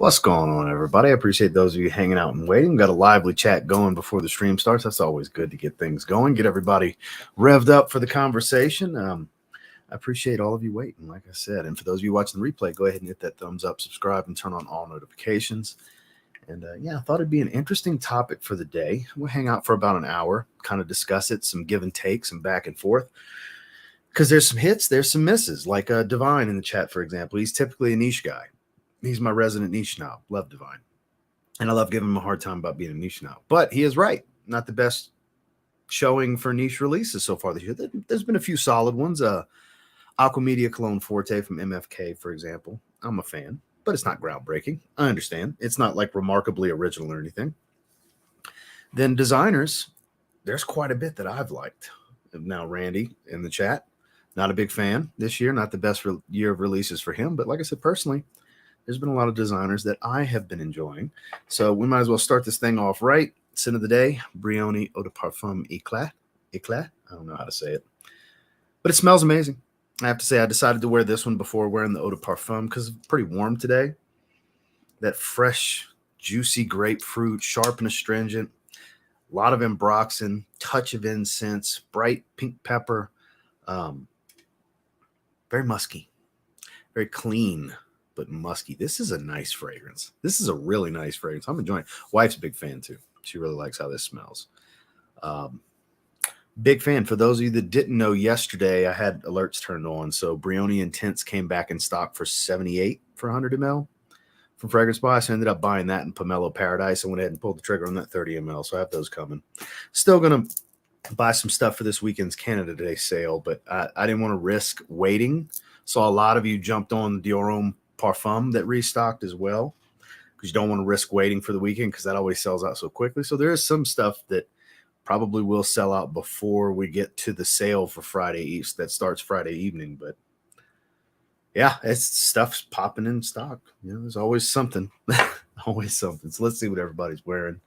What's going on, everybody? I appreciate those of you hanging out and waiting. Got a lively chat going before the stream starts. That's always good to get things going, get everybody revved up for the conversation. I appreciate all of you waiting, like I said. And for those of you watching the replay, go ahead and hit that thumbs up, subscribe, and turn on all notifications. And yeah, I thought it'd be an interesting topic for the day. We'll hang out for about an hour, kind of discuss it, some give and take, some back and forth. Because there's some hits, there's some misses. Like Divine in the chat, for example. He's typically a niche guy. He's my resident niche snob. Love Divine. And I love giving him a hard time about being a niche snob. But he is right. Not the best showing for niche releases so far this year. There's been a few solid ones. Aquamedia Cologne Forte from MFK, for example. I'm a fan, but it's not groundbreaking. I understand. It's not like remarkably original or anything. Then designers, there's quite a bit that I've liked. Now, Randy in the chat, not a big fan this year. Not the best year of releases for him. But like I said, personally, there's been a lot of designers that I have been enjoying. So we might as well start this thing off right. Scent of the day, Brioni Eau de Parfum Eclat. Eclat? I don't know how to say it. But it smells amazing. I have to say, I decided to wear this one before wearing the Eau de Parfum because it's pretty warm today. That fresh, juicy grapefruit, sharp and astringent. A lot of ambroxan, touch of incense, bright pink pepper. Very musky. Very clean, but musky. This is a nice fragrance. This is a really nice fragrance. I'm enjoying it. Wife's a big fan too. She really likes how this smells. Big fan. For those of you that didn't know, yesterday I had alerts turned on. So Brioni Intense came back in stock for $78 for 100 ml from Fragrance Buy. So I ended up buying that in Pomelo Paradise and went ahead and pulled the trigger on that 30 ml. So I have those coming. Still going to buy some stuff for this weekend's Canada Day sale, but I didn't want to risk waiting. Saw a lot of you jumped on the Dior Homme Parfum that restocked as well, because you don't want to risk waiting for the weekend because that always sells out so quickly. So there is some stuff that probably will sell out before we get to the sale for Friday East that starts Friday evening. But yeah, it's stuff's popping in stock. You know, there's always something, always something. So let's see what everybody's wearing.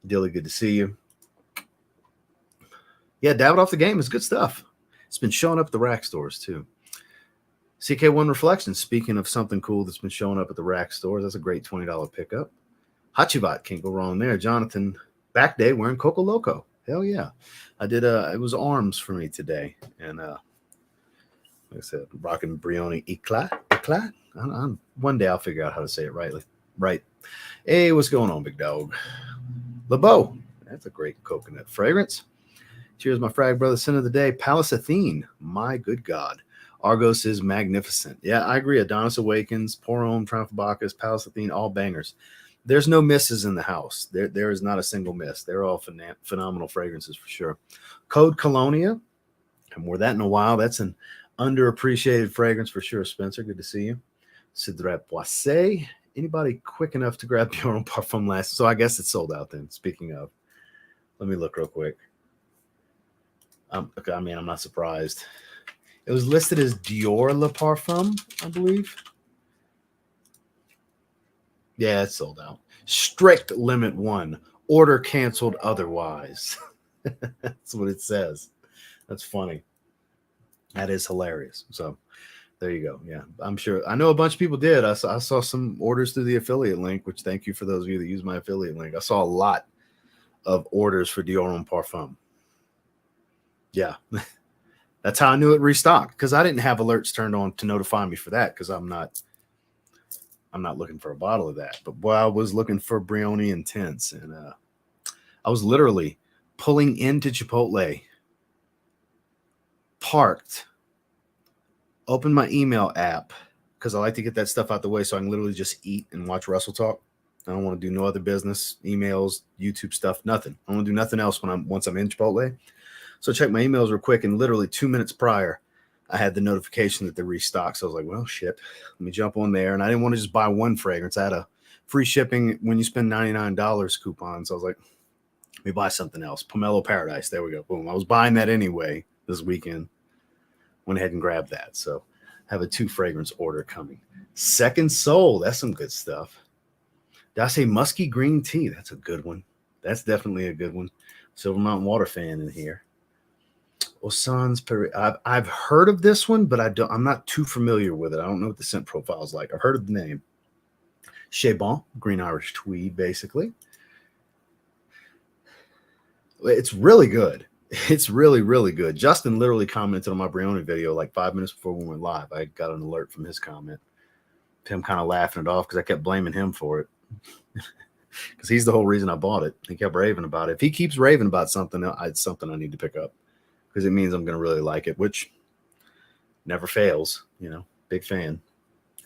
Dilly, good to see you. Yeah, Dabbit Off the Game is good stuff. It's been showing up at the rack stores too. CK1 Reflections, speaking of something cool that's been showing up at the rack stores, that's a great $20 pickup. Hachivat, can't go wrong there. Jonathan, back day wearing Coco Loco. Hell yeah. I did, it was arms for me today. And like I said, rocking Brioni Eclat. Eclat? One day I'll figure out how to say it right. Hey, what's going on, big dog? LeBeau, that's a great coconut fragrance. Cheers, my frag brother. Scent of the day, Palace Athene. My good God. Argos is magnificent. Yeah, I agree. Adonis Awakens, Pour Homme, Triumph of Bacchus, Palace Athene, all bangers. There's no misses in the house. There is not a single miss. They're all phenomenal fragrances for sure. Code Colonia. I haven't worn that in a while. That's an underappreciated fragrance for sure, Spencer. Good to see you. Cidre Boissé. Anybody quick enough to grab your own Parfum last? So I guess it's sold out then. Speaking of, let me look real quick. Okay, I mean, I'm not surprised. It was listed as Dior Le Parfum, I believe. Yeah, it's sold out. Strict limit 1. Order canceled otherwise. That's what it says. That's funny. That is hilarious. So there you go. Yeah, I'm sure. I know a bunch of people did. I saw some orders through the affiliate link, which thank you for those of you that use my affiliate link. I saw a lot of orders for Dior Homme Parfum. Yeah. That's how I knew it restocked, because I didn't have alerts turned on to notify me for that, because I'm not looking for a bottle of that. But boy, I was looking for Brioni Intense, and I was literally pulling into Chipotle, parked, opened my email app, because I like to get that stuff out the way so I can literally just eat and watch Russell talk. I don't want to do no other business, emails, YouTube stuff, nothing. I want to do nothing else once I'm in Chipotle. So I checked my emails real quick, and literally 2 minutes prior, I had the notification that they restocked. So I was like, well, shit, let me jump on there. And I didn't want to just buy one fragrance. I had a free shipping when you spend $99 coupon. So I was like, let me buy something else. Pomelo Paradise. There we go. Boom. I was buying that anyway this weekend. Went ahead and grabbed that. So I have a 2 fragrance order coming. Second Soul. That's some good stuff. Did I say musky green tea? That's a good one. That's definitely a good one. Silver Mountain Water fan in here. Osan's Perry. I've heard of this one, but I'm not too familiar with it. I don't know what the scent profile is like. I've heard of the name. Chez Bon, green Irish tweed, basically. It's really good. It's really, really good. Justin literally commented on my Brioni video like 5 minutes before we went live. I got an alert from his comment. Him kind of laughing it off because I kept blaming him for it. Because he's the whole reason I bought it. He kept raving about it. If he keeps raving about something, it's something I need to pick up. Because it means I'm going to really like it, which never fails. You know, big fan.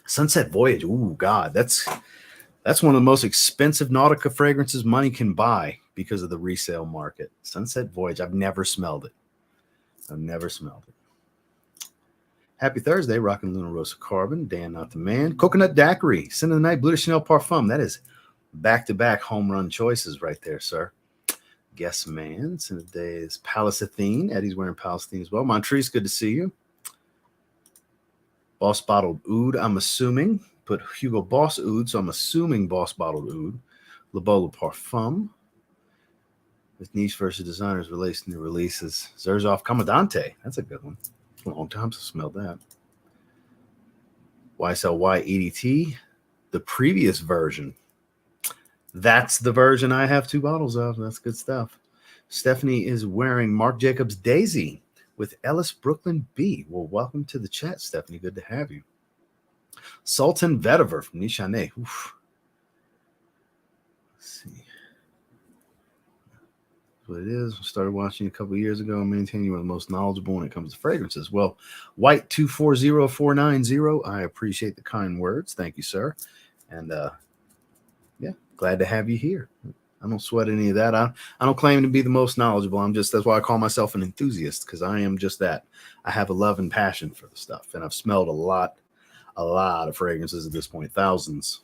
Sunset Voyage. Ooh, God, that's one of the most expensive Nautica fragrances money can buy because of the resale market. Sunset Voyage. I've never smelled it. Happy Thursday, rocking Luna Rosa Carbon. Dan, not the man. Coconut Daiquiri. Scent of the Night, Bleu de Chanel Parfum. That is back-to-back home run choices right there, sir. Guess man. Scent of the day is Palace Athene. Eddie's wearing Palace Athene as well. Montrese, good to see you. Boss Bottled Oud, I'm assuming. Put Hugo Boss Oud, so I'm assuming Boss Bottled Oud. Le Beau Parfum. With niche versus designers releasing the releases. Zaharoff Commandante. That's a good one. A long time since I smelled that. YSLY EDT. The previous version. That's the version I have 2 bottles of. That's good stuff. Stephanie is wearing Marc Jacobs Daisy with Ellis Brooklyn B. Well, welcome to the chat, Stephanie. Good to have you. Sultan Vetiver from Nishane. Oof. Let's see. What it is. I started watching a couple of years ago and maintain you are the most knowledgeable when it comes to fragrances. Well, White 240490, I appreciate the kind words. Thank you, sir. And yeah, glad to have you here. I don't sweat any of that. I don't claim to be the most knowledgeable. That's why I call myself an enthusiast, because I am just that. I have a love and passion for the stuff, and I've smelled a lot of fragrances at this point, thousands.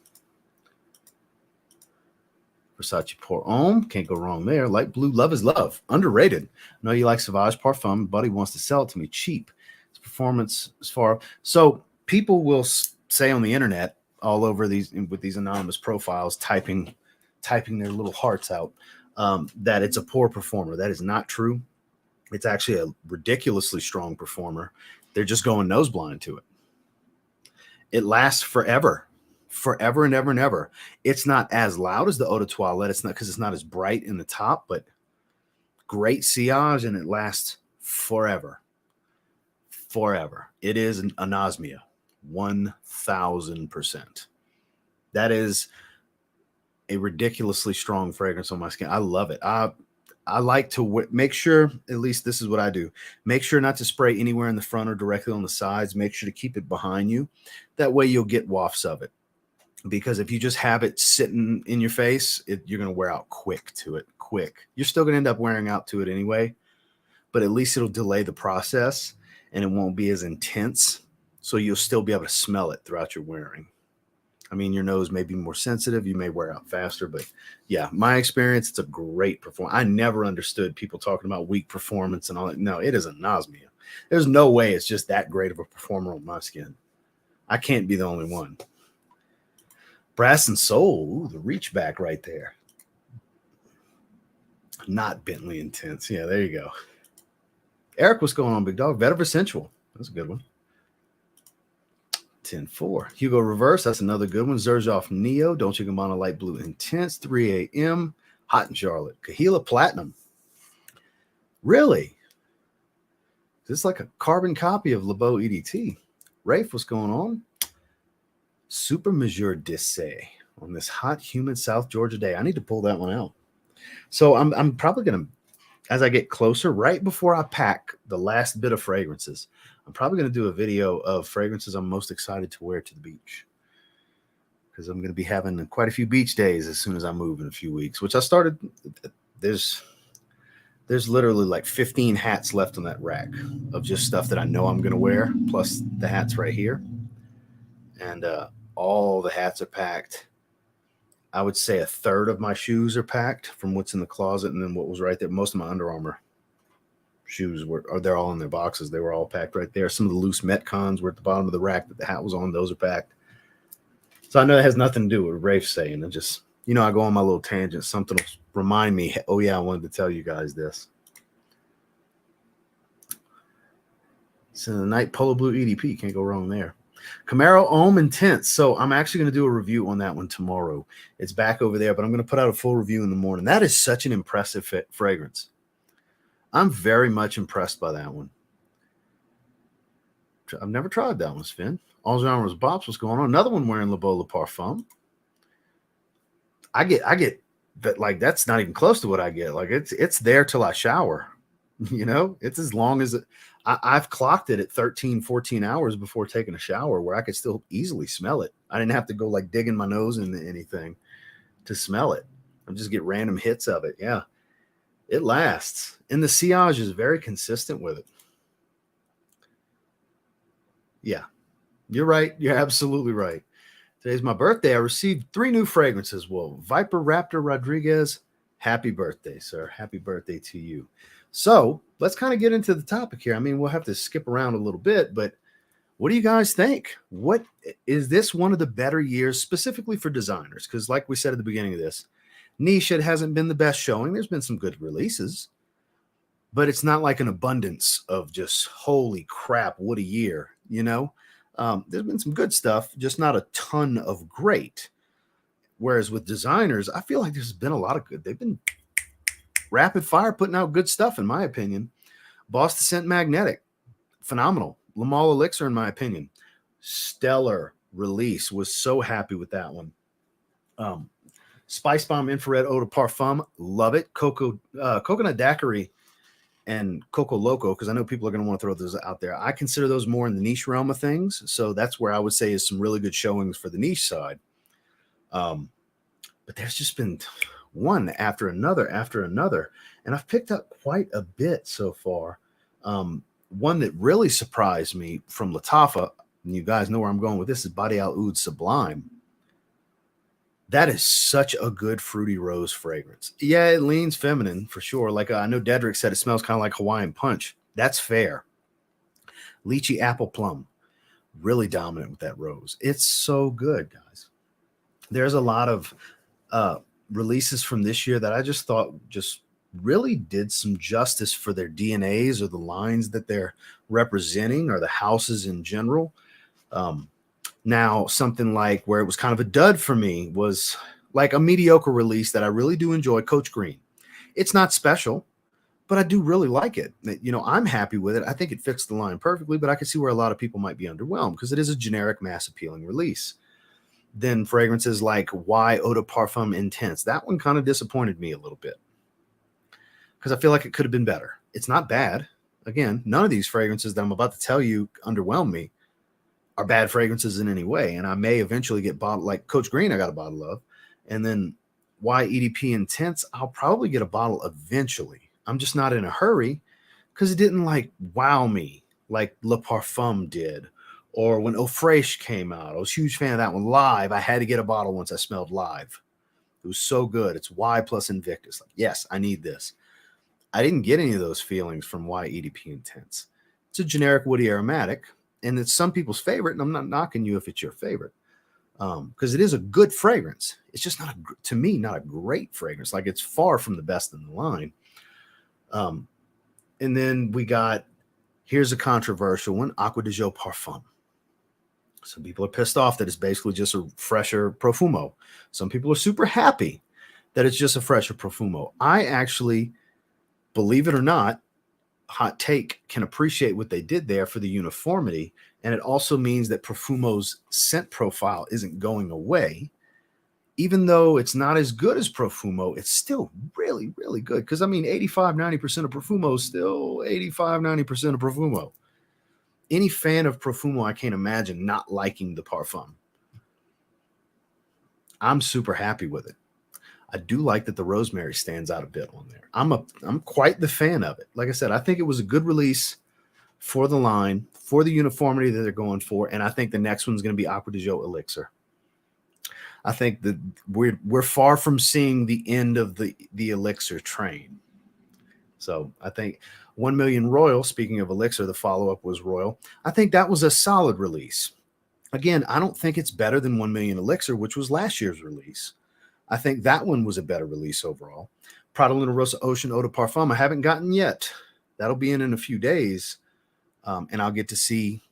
Versace Pour Homme, can't go wrong there. Light blue, love is love, underrated. I know you like Sauvage Parfum. Buddy wants to sell it to me cheap. Its performance is far. So people will say on the internet, all over these with these anonymous profiles, typing their little hearts out, that it's a poor performer. That is not true. It's actually a ridiculously strong performer. They're just going nose blind to it. It lasts forever and ever and ever. It's not as loud as the Eau de Toilette. It's not because it's not as bright in the top, but great sillage, and it lasts forever. It is an anosmia, 1000%. That is a ridiculously strong fragrance on my skin. I love it. I like to make sure, at least this is what I do, make sure not to spray anywhere in the front or directly on the sides. Make sure to keep it behind you. That way you'll get wafts of it. Because if you just have it sitting in your face, you're going to wear out quick. You're still going to end up wearing out to it anyway, but at least it'll delay the process and it won't be as intense. So you'll still be able to smell it throughout your wearing. I mean, your nose may be more sensitive. You may wear out faster, but yeah, my experience, it's a great performance. I never understood people talking about weak performance and all that. No, it is anosmia. There's no way it's just that great of a performer on my skin. I can't be the only one. Brass and Soul. Ooh, the reach back right there. Not Bentley Intense. Yeah, there you go. Eric, what's going on, big dog? Vetiver Sensual. That's a good one. 10-4. Hugo Reverse. That's another good one. Zaharoff Neo. Dolce & Gabbana Light Blue Intense. 3 a.m. Hot and Charlotte. Kahila Platinum. Really? This is like a carbon copy of Le Beau EDT. Rafe, what's going on? Super Mesure d'Essai on this hot, humid South Georgia day. I need to pull that one out. So I'm probably going to, as I get closer, right before I pack the last bit of fragrances, I'm probably going to do a video of fragrances I'm most excited to wear to the beach. Because I'm going to be having quite a few beach days as soon as I move in a few weeks, which I started. There's literally like 15 hats left on that rack of just stuff that I know I'm going to wear, plus the hats right here. And all the hats are packed. I would say a third of my shoes are packed from what's in the closet, and then what was right there. Most of my Under Armour shoes they're all in their boxes. They were all packed right there. Some of the loose Metcons were at the bottom of the rack that the hat was on. Those are packed. So I know it has nothing to do with what Rafe's saying. I just, I go on my little tangent. Something will remind me, oh yeah, I wanted to tell you guys this. So the Night Polo Blue EDP, can't go wrong there. Camaro Homme Intense. So I'm actually going to do a review on that one tomorrow. It's back over there, but I'm going to put out a full review in the morning. That is such an impressive fragrance. I'm very much impressed by that one. I've never tried that one, Sven. All genres bops. What's going on? Another one wearing Le Beau Parfum. I get that, like, that's not even close to what I get. Like, it's there till I shower. You know, it's as long as I've clocked it at 13, 14 hours before taking a shower, where I could still easily smell it. I didn't have to go like digging my nose into anything to smell it. I just get random hits of it. Yeah, it lasts. And the sillage is very consistent with it. Yeah, you're right. You're absolutely right. Today's my birthday. I received 3 new fragrances. Well, Viper Raptor Rodriguez, happy birthday, sir. Happy birthday to you. So let's kind of get into the topic here. I mean, we'll have to skip around a little bit, but what do you guys think? What is this one of the better years specifically for designers? Because like we said at the beginning of this, niche, it hasn't been the best showing. There's been some good releases, but it's not like an abundance of just holy crap, what a year, you know? There's been some good stuff, just not a ton of great. Whereas with designers, I feel like there's been a lot of good. They've been rapid fire putting out good stuff, in my opinion. Boss Scent Magnetic, phenomenal. Lamal Elixir, in my opinion, stellar release. Was so happy with that one. Spice Bomb Infrared Eau de Parfum, love it. Coconut Daiquiri and Coco Loco, because I know people are going to want to throw those out there. I consider those more in the niche realm of things. So that's where I would say is some really good showings for the niche side. But there's just been one after another. And I've picked up quite a bit so far. One that really surprised me from Lattafa, and you guys know where I'm going with this, is Badi Al Oud Sublime. That is such a good fruity rose fragrance. Yeah, it leans feminine for sure. Like I know Dedrick said, it smells kind of like Hawaiian Punch. That's fair. Lychee Apple Plum, really dominant with that rose. It's so good, guys. There's a lot of releases from this year that I just thought just really did some justice for their DNAs or the lines that they're representing or the houses in general. Now, something like where it was kind of a dud for me was like a mediocre release that I really do enjoy, Coach Green. It's not special, but I do really like it. You know, I'm happy with it. I think it fits the line perfectly, but I can see where a lot of people might be underwhelmed because it is a generic mass appealing release. Then fragrances like Y Eau de Parfum Intense. That one kind of disappointed me a little bit because I feel like it could have been better. It's not bad. Again, none of these fragrances that I'm about to tell you underwhelm me are bad fragrances in any way. And I may eventually get bottled, like Coach Green, I got a bottle of. And then Y EDP Intense, I'll probably get a bottle eventually. I'm just not in a hurry because it didn't like wow me like Le Parfum did. Or when Eau Fraiche came out, I was a huge fan of that one. Live, I had to get a bottle once I smelled Live. It was so good. It's Y plus Invictus. Like, yes, I need this. I didn't get any of those feelings from Y EDP Intense. It's a generic woody aromatic, and it's some people's favorite, and I'm not knocking you if it's your favorite, because it is a good fragrance. It's just not, to me, not a great fragrance. Like, it's far from the best in the line. And then we got, here's a controversial one, Acqua di Gio Parfum. Some people are pissed off that it's basically just a fresher Profumo. Some people are super happy that it's just a fresher Profumo. I actually, believe it or not, hot take, can appreciate what they did there for the uniformity. And it also means that Profumo's scent profile isn't going away. Even though it's not as good as Profumo, it's still really, really good. Because, I mean, 85, 90% of Profumo is still 85, 90% of Profumo. Any fan of Profumo, I can't imagine not liking the Parfum. I'm super happy with it. I do like that the rosemary stands out a bit on there. I'm quite the fan of it. Like I said, I think it was a good release for the line, for the uniformity that they're going for, and I think the next one's going to be Acqua di Gio Elixir. I think that we're far from seeing the end of the Elixir train. So I think 1 Million Royal, speaking of Elixir, the follow-up was Royal. I think that was a solid release. Again, I don't think it's better than 1 Million Elixir, which was last year's release. I think that one was a better release overall. Prada Luna Rossa Ocean Eau de Parfum, I haven't gotten yet. That'll be in a few days, and I'll get to see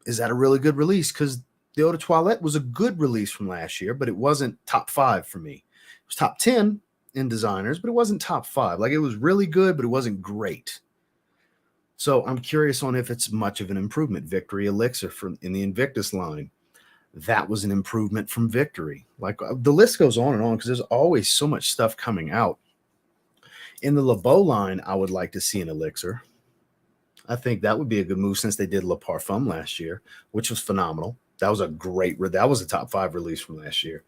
is that a really good release? Because the Eau de Toilette was a good release from last year, but it wasn't top 5 for me. It was top 10 in designers, but it wasn't top 5. Like, it was really good, but it wasn't great. So I'm curious on if it's much of an improvement. Victory Elixir in the Invictus line, that was an improvement from Victory. Like, the list goes on because there's always so much stuff coming out. In the LeBeau line, I would like to see an Elixir. I think that would be a good move since they did Le Parfum last year, which was phenomenal. That was a top 5 release from last year,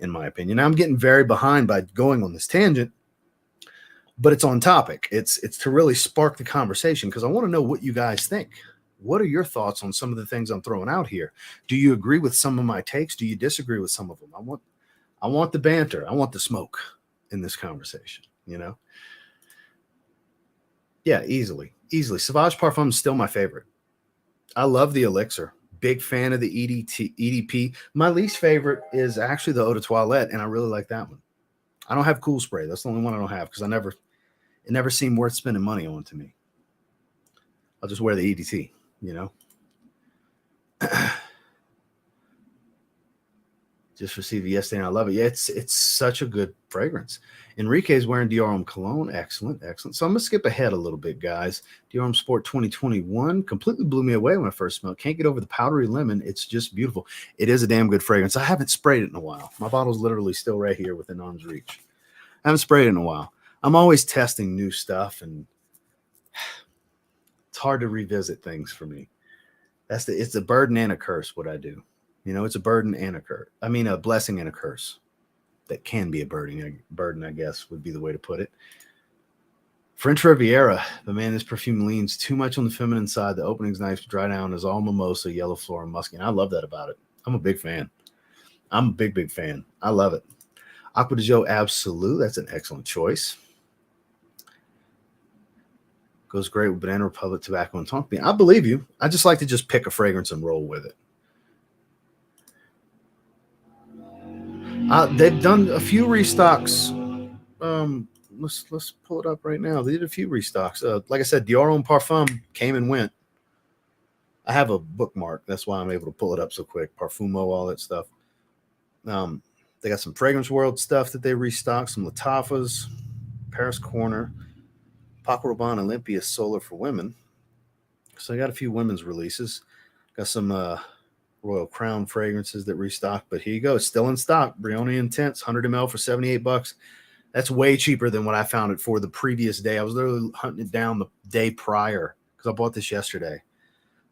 in my opinion. Now, I'm getting very behind by going on this tangent, but it's on topic. It's to really spark the conversation because I want to know what you guys think. What are your thoughts on some of the things I'm throwing out here? Do you agree with some of my takes? Do you disagree with some of them? I want the banter. I want the smoke in this conversation, you know? Yeah, easily. Sauvage Parfum is still my favorite. I love the Elixir. Big fan of the EDP. My least favorite is actually the Eau de Toilette, and I really like that one. I don't have Cool Spray. That's the only one I don't have because it never seemed worth spending money on to me. I'll just wear the EDT, you know. Just received it yesterday, and I love it. Yeah, it's such a good fragrance. Enrique's wearing Dior Homme Cologne. Excellent. So I'm going to skip ahead a little bit, guys. Dior Homme Sport 2021 completely blew me away when I first smelled it. Can't get over the powdery lemon. It's just beautiful. It is a damn good fragrance. I haven't sprayed it in a while. My bottle's literally still right here within arm's reach. I haven't sprayed it in a while. I'm always testing new stuff, and it's hard to revisit things for me. It's a burden and a curse what I do. You know, it's a burden and a curse. I mean, a blessing and a curse. That can be a burden, I guess, would be the way to put it. French Riviera. But man, this perfume leans too much on the feminine side. The opening's nice, dry down is all mimosa, yellow floral, musky. And I love that about it. I'm a big fan. I'm a big fan. I love it. Aqua de Joe Absolute. That's an excellent choice. Goes great with Banana Republic, tobacco, and tonka bean. I believe you. I just like to just pick a fragrance and roll with it. They've done a few restocks. Let's pull it up right now. They did a few restocks. Like I said, Dior Homme Parfum came and went. I have a bookmark. That's why I'm able to pull it up so quick. Parfumo, all that stuff. They got some Fragrance World stuff that they restocked. Some Lattafas, Paris Corner, Paco Rabanne Olympia Solar for women. So I got a few women's releases. Got some Royal Crown fragrances that restocked, but here you go. It's still in stock. Brioni Intense, 100 ml for $78. That's way cheaper than what I found it for the previous day. I was literally hunting it down the day prior because I bought this yesterday.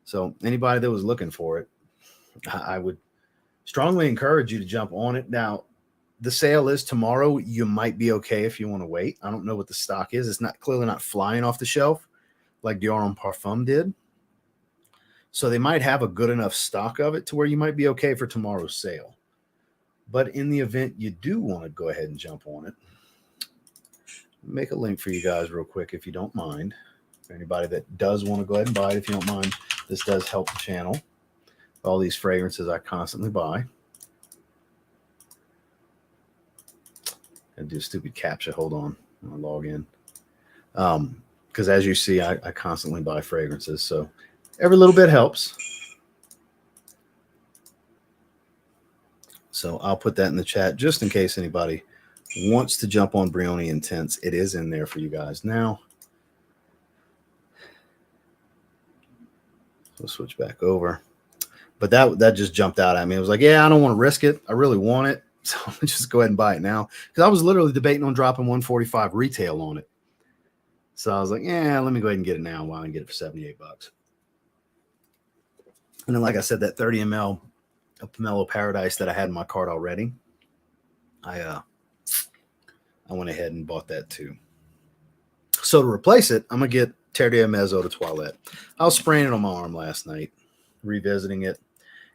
So anybody that was looking for it, I would strongly encourage you to jump on it. Now, the sale is tomorrow. You might be okay if you want to wait. I don't know what the stock is. It's clearly not flying off the shelf like Dior Homme Parfum did. So they might have a good enough stock of it to where you might be okay for tomorrow's sale. But in the event you do want to go ahead and jump on it, make a link for you guys real quick if you don't mind. For anybody that does want to go ahead and buy it, if you don't mind, this does help the channel. All these fragrances I constantly buy. I do a stupid captcha. Hold on. I'll log in. Because as you see, I constantly buy fragrances. So every little bit helps. So I'll put that in the chat just in case anybody wants to jump on Brioni Intense. It is in there for you guys now. So switch back over. But that just jumped out at me. I was like, yeah, I don't want to risk it. I really want it. So I'm gonna just go ahead and buy it now. Because I was literally debating on dropping $145 retail on it. So I was like, yeah, let me go ahead and get it now while I can get it for $78. And then, like I said, that 30 ml of Pomelo Paradise that I had in my cart already, I went ahead and bought that too. So to replace it, I'm going to get Terre d'Hermès Eau de Toilette. I was spraying it on my arm last night, revisiting it.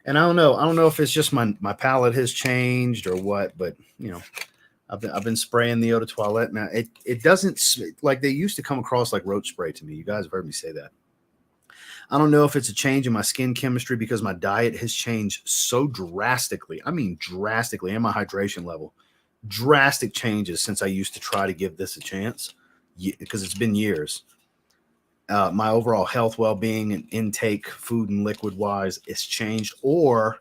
And I don't know if it's just my palate has changed or what, but, you know, I've been spraying the Eau de Toilette. Now, it doesn't, like they used to come across like roach spray to me. You guys have heard me say that. I don't know if it's a change in my skin chemistry because my diet has changed so drastically. I mean, drastically, and my hydration level. Drastic changes since I used to try to give this a chance because it's been years. my overall health, well-being, and intake, food and liquid-wise, is changed? Or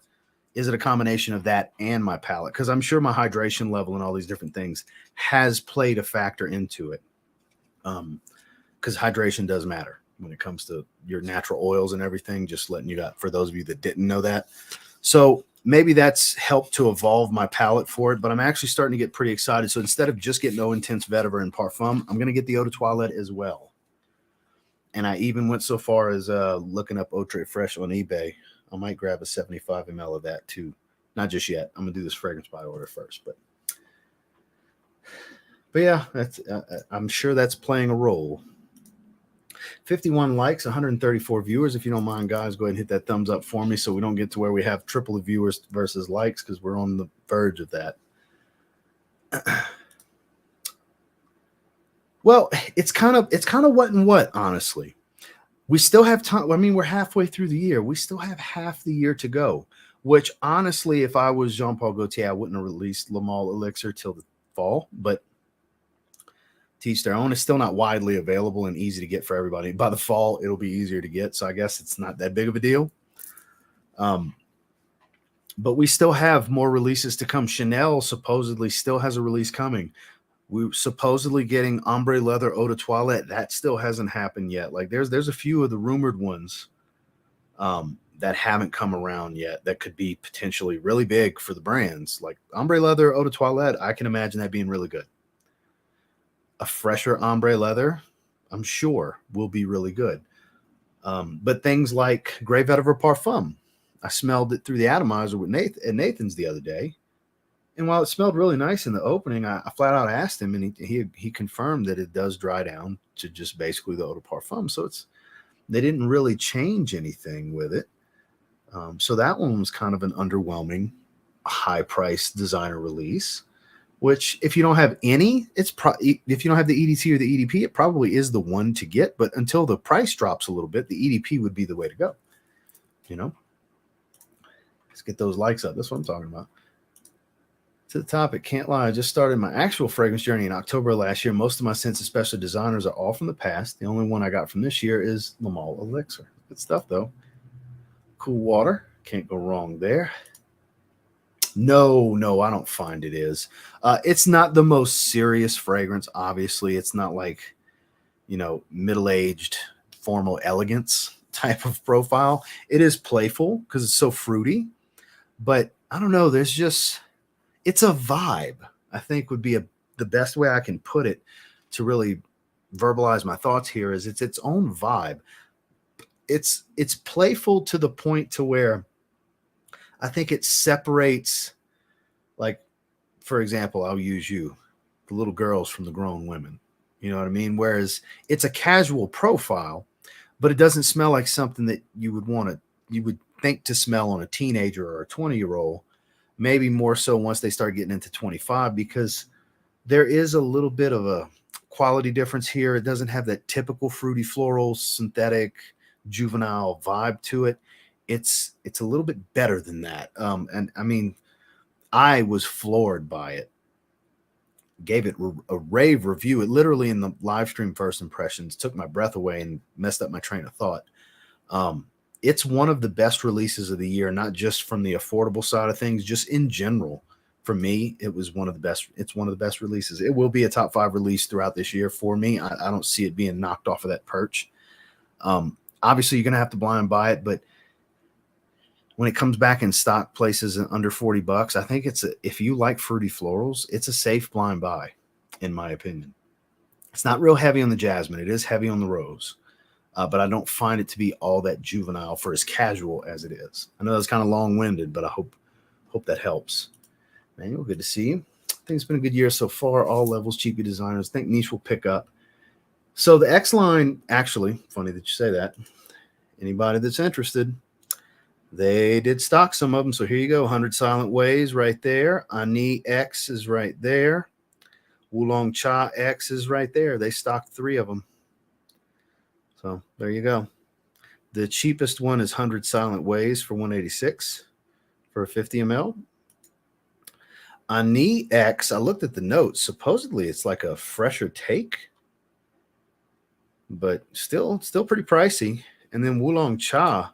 is it a combination of that and my palate? Because I'm sure my hydration level and all these different things has played a factor into it. Because hydration does matter when it comes to your natural oils and everything, just letting you know, for those of you that didn't know that. So maybe that's helped to evolve my palate for it, but I'm actually starting to get pretty excited. So instead of just getting Eau Intense Vetiver and Parfum, I'm going to get the Eau de Toilette as well. And I even went so far as looking up Eau Très Fresh on eBay. I might grab a 75 ml of that too. Not just yet. I'm going to do this fragrance by order first, but yeah, that's I'm sure that's playing a role. 51 likes, 134 viewers. If you don't mind, guys, go ahead and hit that thumbs up for me so we don't get to where we have triple the viewers versus likes, because we're on the verge of that. Well, it's kind of what and what, honestly. We still have time. I mean, we're halfway through the year. We still have half the year to go, which honestly, if I was Jean-Paul Gaultier, I wouldn't have released Le Male Elixir till the fall, but teach their own. It's still not widely available and easy to get for everybody. By the fall, it'll be easier to get. So I guess it's not that big of a deal. But we still have more releases to come. Chanel supposedly still has a release coming. We're supposedly getting Ombre Leather Eau de Toilette. That still hasn't happened yet. Like there's a few of the rumored ones that haven't come around yet that could be potentially really big for the brands. Like Ombre Leather Eau de Toilette, I can imagine that being really good. A fresher Ombre Leather, I'm sure, will be really good. But things like Grey Vetiver Parfum, I smelled it through the atomizer with Nathan's the other day. And while it smelled really nice in the opening, I flat out asked him, and he confirmed that it does dry down to just basically the eau de parfum. So they didn't really change anything with it. So that one was kind of an underwhelming, high-priced designer release. Which, if you don't have any, if you don't have the EDT or the EDP, it probably is the one to get. But until the price drops a little bit, the EDP would be the way to go. You know, let's get those likes up. That's what I'm talking about. To the topic, can't lie, I just started my actual fragrance journey in October last year. Most of my scents, especially designers, are all from the past. The only one I got from this year is Le Male Elixir. Good stuff, though. Cool water. Can't go wrong there. No, I don't find it is. It's not the most serious fragrance, obviously. It's not like, middle-aged formal elegance type of profile. It is playful because it's so fruity. But I don't know, it's a vibe, I think would be the best way I can put it to really verbalize my thoughts here is it's its own vibe. It's playful to the point to where I think it separates, like, for example, I'll use you, the little girls from the grown women. You know what I mean? Whereas it's a casual profile, but it doesn't smell like something that you would think to smell on a teenager or a 20-year-old, maybe more so once they start getting into 25, because there is a little bit of a quality difference here. It doesn't have that typical fruity floral, synthetic, juvenile vibe to it. It's a little bit better than that. And I mean, I was floored by it. Gave it a rave review. It literally, in the live stream first impressions, took my breath away and messed up my train of thought. It's one of the best releases of the year, not just from the affordable side of things, just in general. For me, it was one of the best. It's one of the best releases. It will be a top 5 release throughout this year for me. I don't see it being knocked off of that perch. Obviously, you're going to have to blind buy it, but when it comes back in stock places under $40, I think if you like fruity florals, it's a safe blind buy, in my opinion. It's not real heavy on the jasmine. It is heavy on the rose, but I don't find it to be all that juvenile for as casual as it is. I know that's kind of long-winded, but I hope that helps. Manuel, good to see you. I think it's been a good year so far. All levels, cheapy designers. I think niche will pick up. So the X line, actually, funny that you say that. Anybody that's interested, they did stock some of them. So here you go. 100 Silent Ways right there. Ani X is right there. Oolong Cha X is right there. They stocked 3 of them. So there you go. The cheapest one is 100 Silent Ways for $186 for a 50 ml. Ani X, I looked at the notes. Supposedly it's like a fresher take. but still pretty pricey. And then Oolong Cha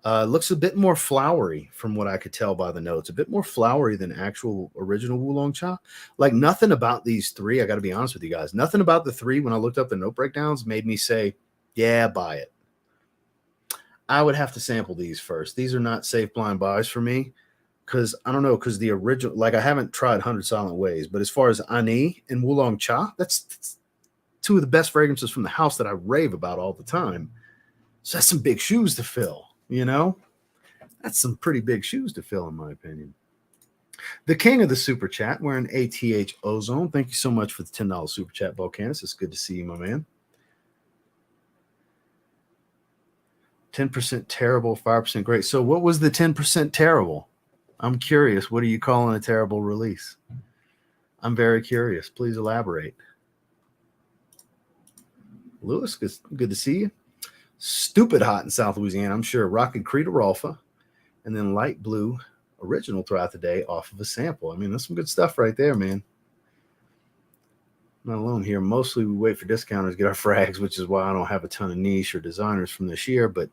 looks a bit more flowery from what I could tell by the notes. A bit more flowery than actual original Oolong Cha. Like nothing about these three, I got to be honest with you guys, nothing about the three when I looked up the note breakdowns made me say, yeah, buy it. I would have to sample these first. These are not safe blind buys for me because I don't know, because the original, like I haven't tried 100 Silent Ways, but as far as Ani and Oolong Cha, that's two of the best fragrances from the house that I rave about all the time. So that's some big shoes to fill, you know? That's some pretty big shoes to fill, in my opinion. The king of the super chat, wearing ATH Ozone. Thank you so much for the $10 super chat, Volcanus. It's good to see you, my man. 10% terrible, 5% great. So what was the 10% terrible? I'm curious. What are you calling a terrible release? I'm very curious. Please elaborate. Lewis, good to see you. Stupid hot in South Louisiana, I'm sure. Rocking Creed Rolfa, and then light blue original throughout the day off of a sample. I mean, that's some good stuff right there, man. Not alone here. Mostly we wait for discounters to get our frags, which is why I don't have a ton of niche or designers from this year, but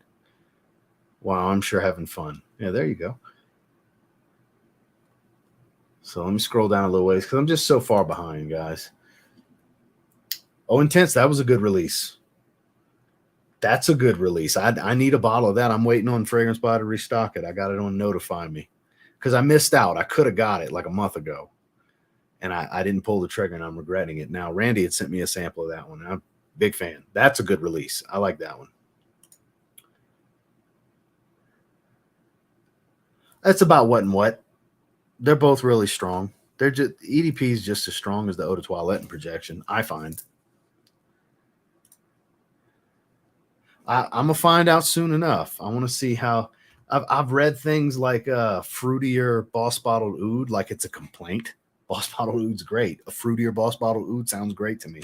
wow, I'm sure having fun. Yeah, there you go. So let me scroll down a little ways because I'm just so far behind, guys. Oh, Intense, that was a good release. That's a good release. I need a bottle of that. I'm waiting on Fragrance Bar to restock it. I got it on Notify Me because I missed out. I could have got it like a month ago, and I didn't pull the trigger, and I'm regretting it now. Randy had sent me a sample of that one. I'm a big fan. That's a good release. I like that one. That's about what and what. They're both really strong. They're just EDP is just as strong as the Eau de Toilette in projection, I find. I'm gonna find out soon enough. I want to see how. I've read things like fruitier Boss Bottled Oud, like it's a complaint. Boss Bottled Oud's great. A fruitier Boss Bottled Oud sounds great to me,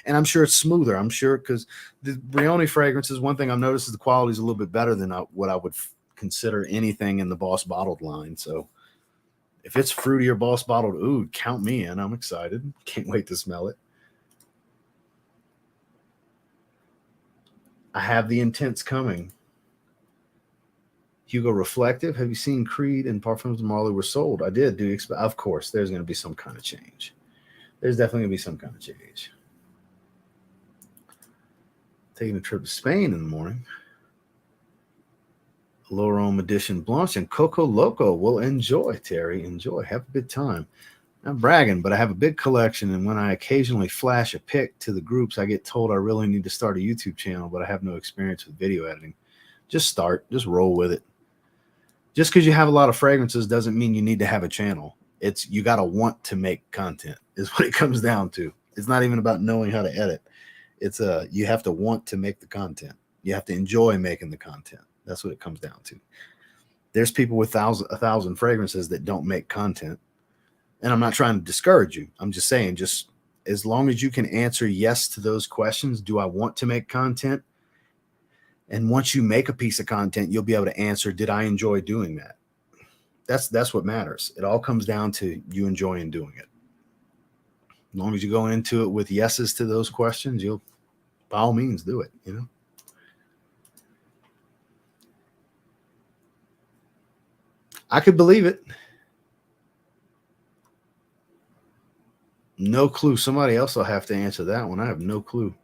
and I'm sure it's smoother. I'm sure because the Brioni fragrances, one thing I've noticed is the quality is a little bit better than what I would consider anything in the Boss Bottled line. So if it's fruitier Boss Bottled Oud, count me in. I'm excited. Can't wait to smell it. I have the Intense coming. Hugo Reflective. Have you seen Creed and Parfums de Marley were sold? I did. Do you expect? Of course, there's going to be some kind of change. There's definitely going to be some kind of change. Taking a trip to Spain in the morning. L'Orome Edition Blanche and Coco Loco will enjoy, Terry. Enjoy. Have a good time. I'm bragging, but I have a big collection, and when I occasionally flash a pic to the groups, I get told I really need to start a YouTube channel, but I have no experience with video editing. Just start. Just roll with it. Just because you have a lot of fragrances doesn't mean you need to have a channel. It's you got to want to make content is what it comes down to. It's not even about knowing how to edit. It's you have to want to make the content. You have to enjoy making the content. That's what it comes down to. There's people with a thousand fragrances that don't make content. And I'm not trying to discourage you. I'm just saying, just as long as you can answer yes to those questions, do I want to make content? And once you make a piece of content, you'll be able to answer, did I enjoy doing that? That's what matters. It all comes down to you enjoying doing it. As long as you go into it with yeses to those questions, you'll by all means do it, you know? I could believe it. No clue. Somebody else will have to answer that one. I have no clue.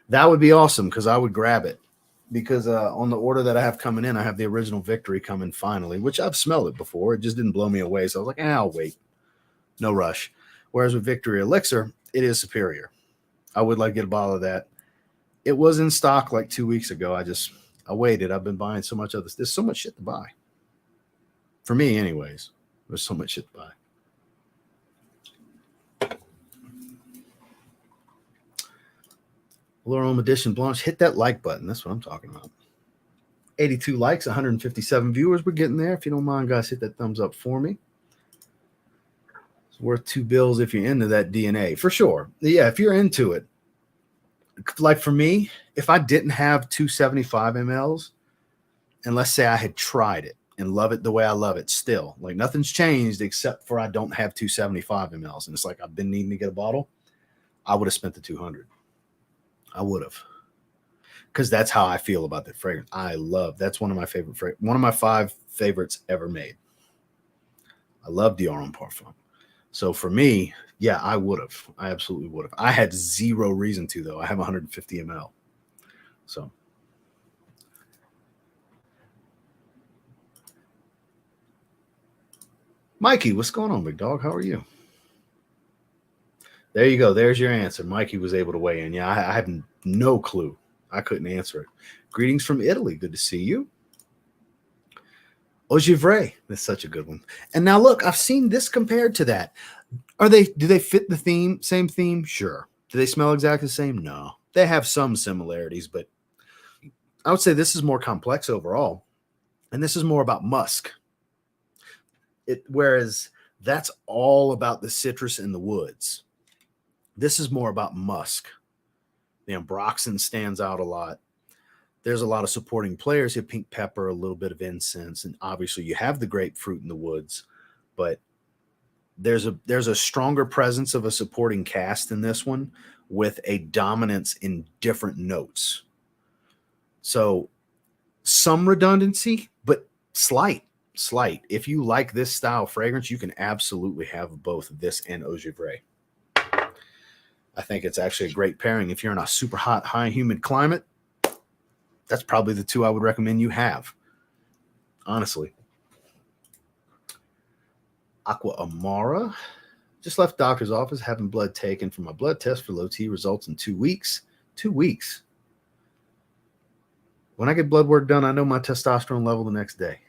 That would be awesome because I would grab it. Because on the order that I have coming in, I have the original Victory coming finally, which I've smelled it before. It just didn't blow me away. So I was like, I'll wait. No rush. Whereas with Victory Elixir, it is superior. I would like to get a bottle of that. It was in stock like 2 weeks ago. I waited. I've been buying so much of this. There's so much shit to buy. For me, anyways. There's so much shit to buy. L'Orome Edition Blanche. Hit that like button. That's what I'm talking about. 82 likes, 157 viewers. We're getting there. If you don't mind, guys, hit that thumbs up for me. It's worth $2 if you're into that DNA. For sure. Yeah, if you're into it. Like for me, if I didn't have 275 mLs, and let's say I had tried it and love it the way I love it still, like nothing's changed except for I don't have 275 mLs. And it's like I've been needing to get a bottle. I would have spent the 200. I would have. Because that's how I feel about that fragrance. That's one of my favorite one of my 5 favorites ever made. I love Dior on Parfum. So for me, yeah, I would have. I absolutely would have. I had zero reason to, though. I have 150 ml. So Mikey, what's going on, big dog? How are you? There you go. There's your answer. Mikey was able to weigh in. Yeah, I have no clue. I couldn't answer it. Greetings from Italy. Good to see you. Ogivray. That's such a good one. And now look, I've seen this compared to that. Do they fit the theme? Same theme? Sure. Do they smell exactly the same? No. They have some similarities, but I would say this is more complex overall. And this is more about musk. Whereas that's all about the citrus and the woods. This is more about musk. The ambroxan stands out a lot. There's a lot of supporting players. You have pink pepper, a little bit of incense, and obviously you have the grapefruit in the woods, but there's a stronger presence of a supporting cast in this one with a dominance in different notes. So some redundancy, but slight. If you like this style fragrance, you can absolutely have both this and Ogivray. I think it's actually a great pairing. If you're in a super hot, high humid climate, that's probably the 2 I would recommend you have. Honestly. Aqua Amara. Just left doctor's office having blood taken for my blood test for low T results in 2 weeks. 2 weeks. When I get blood work done, I know my testosterone level the next day.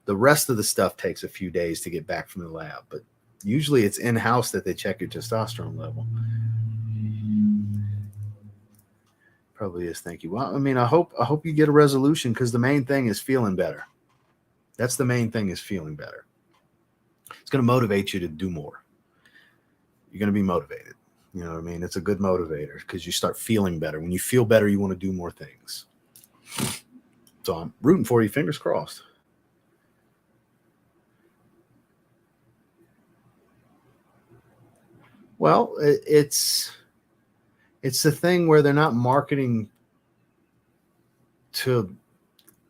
The rest of the stuff takes a few days to get back from the lab, but usually it's in-house that they check your testosterone level. Probably is. Thank you. Well, I mean, I hope you get a resolution, because the main thing is feeling better. That's the main thing, is feeling better. It's going to motivate you to do more. You're going to be motivated. You know what I mean? It's a good motivator, because you start feeling better. When you feel better, you want to do more things. So I'm rooting for you. Fingers crossed. Well, it's the thing where they're not marketing to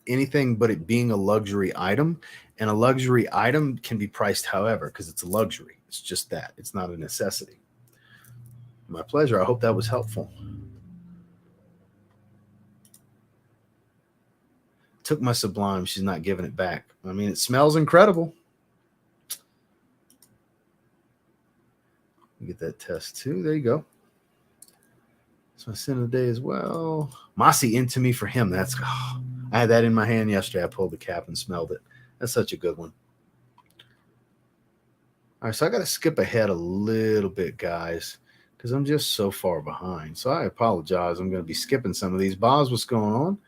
anything but it being a luxury item, and a luxury item can be priced however, because it's a luxury. It's just that. It's not a necessity. My pleasure. I hope that was helpful. Took my Sublime. She's not giving it back. I mean, it smells incredible. Get that test too. There you go. That's my sin of the day as well. Mossy Into Me for him. I had that in my hand yesterday. I pulled the cap and smelled it. That's such a good one. All right, so I got to skip ahead a little bit, guys, because I'm just so far behind. So I apologize. I'm going to be skipping some of these. Boz, what's going on?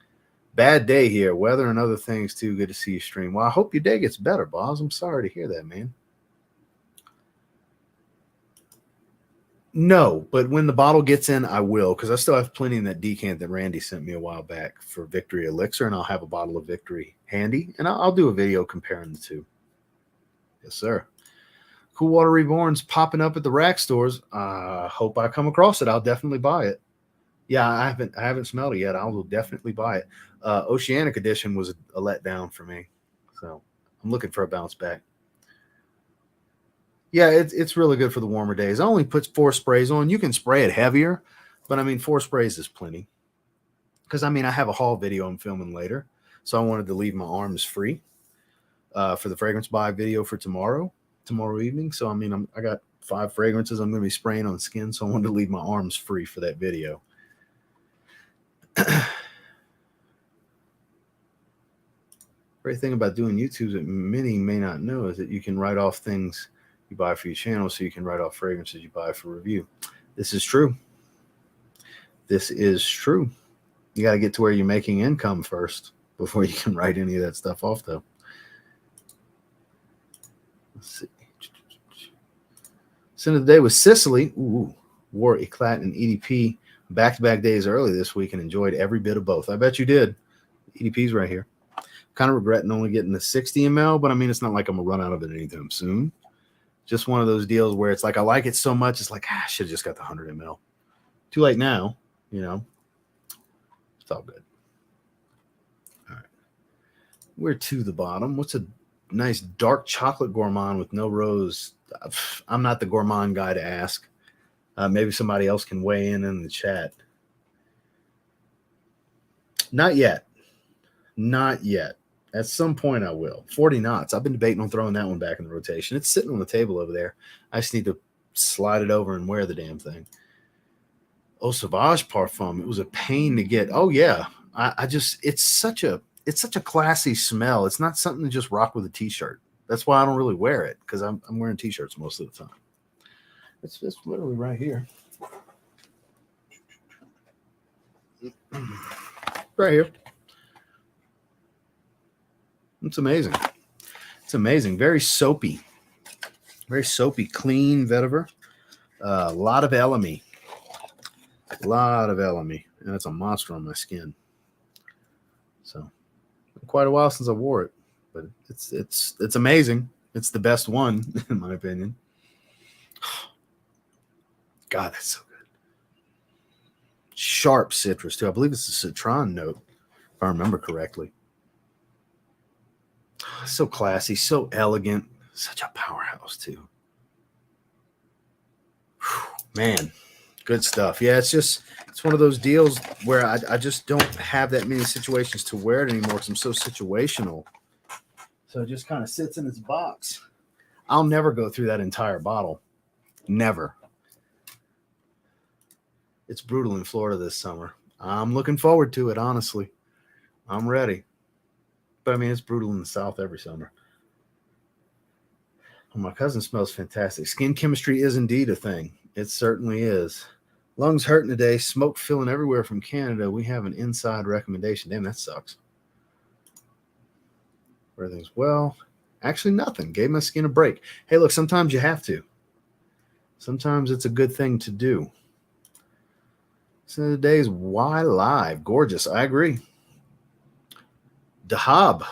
Bad day here. Weather and other things too. Good to see you stream. Well, I hope your day gets better, Boz. I'm sorry to hear that, man. No, but when the bottle gets in, I will, because I still have plenty in that decant that Randy sent me a while back for Victory Elixir, and I'll have a bottle of Victory handy, and I'll do a video comparing the two. Yes, sir. Cool Water Reborn's popping up at the rack stores. Hope I come across it. I'll definitely buy it. Yeah, I haven't smelled it yet. I will definitely buy it. Oceanic Edition was a letdown for me, so I'm looking for a bounce back. Yeah, it's really good for the warmer days. I only put 4 sprays on. You can spray it heavier, but I mean, 4 sprays is plenty. Because I mean, I have a haul video I'm filming later, so I wanted to leave my arms free for the fragrance buy video for tomorrow evening. So I mean, I got 5 fragrances I'm going to be spraying on skin, so I wanted to leave my arms free for that video. Great thing about doing YouTube that many may not know is that you can write off things you buy for your channel, so you can write off fragrances you buy for review. This is true. This is true. You got to get to where you're making income first before you can write any of that stuff off, though. Let's see. Sin of the day was Sicily. Ooh, wore Eclat and EDP back-to-back days early this week and enjoyed every bit of both. I bet you did. EDP's right here. Kind of regretting only getting the 60 ml, but I mean, it's not like I'm going to run out of it anytime soon. Just one of those deals where it's like, I like it so much, it's like, I should have just got the 100 ml. Too late now, You know, it's all good. All right. We're to the bottom. What's a nice dark chocolate gourmand with no rose? I'm not the gourmand guy to ask. Maybe somebody else can weigh in the chat. Not yet. Not yet. At some point, I will. 40 knots. I've been debating on throwing that one back in the rotation. It's sitting on the table over there. I just need to slide it over and wear the damn thing. Oh, Sauvage parfum. It was a pain to get. Oh yeah. I just it's such a classy smell. It's not something to just rock with a t-shirt. That's why I don't really wear it, because I'm wearing t-shirts most of the time. It's just literally right here. Right here. It's amazing. It's amazing. Very soapy. Very soapy, clean vetiver. A lot of LME. A lot of LME. And it's a monster on my skin. So quite a while since I wore it. But it's amazing. It's the best one, in my opinion. God, that's so good. Sharp citrus, too. I believe it's a citron note, if I remember correctly. So classy, so elegant. Such a powerhouse, too. Man, good stuff. Yeah, it's one of those deals where I just don't have that many situations to wear it anymore because I'm so situational. So it just kind of sits in its box. I'll never go through that entire bottle. Never. It's brutal in Florida this summer. I'm looking forward to it, honestly. I'm ready. But I mean, it's brutal in the South every summer. Oh, my cousin smells fantastic. Skin chemistry is indeed a thing. It certainly is. Lungs hurting today. Smoke filling everywhere from Canada. We have an inside recommendation. Damn, that sucks. Everything's well. Actually, nothing. Gave my skin a break. Hey, look, sometimes you have to. Sometimes it's a good thing to do. So today's Why Live. Gorgeous. I agree. Dahab.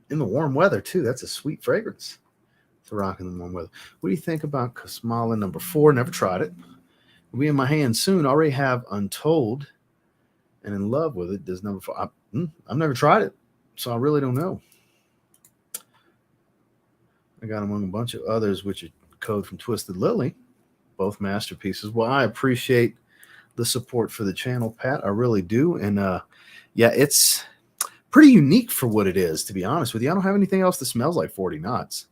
In the warm weather, too. That's a sweet fragrance to rock in the warm weather. What do you think about Kosmala number 4? Never tried it. Will be in my hands soon. Already have Untold and in love with it. Does number 4. I've never tried it, so I really don't know. I got among a bunch of others, which are code from Twisted Lily. Both masterpieces. Well, I appreciate the support for the channel, Pat. I really do. And yeah, it's pretty unique for what it is, to be honest with you. I don't have anything else that smells like 40 knots.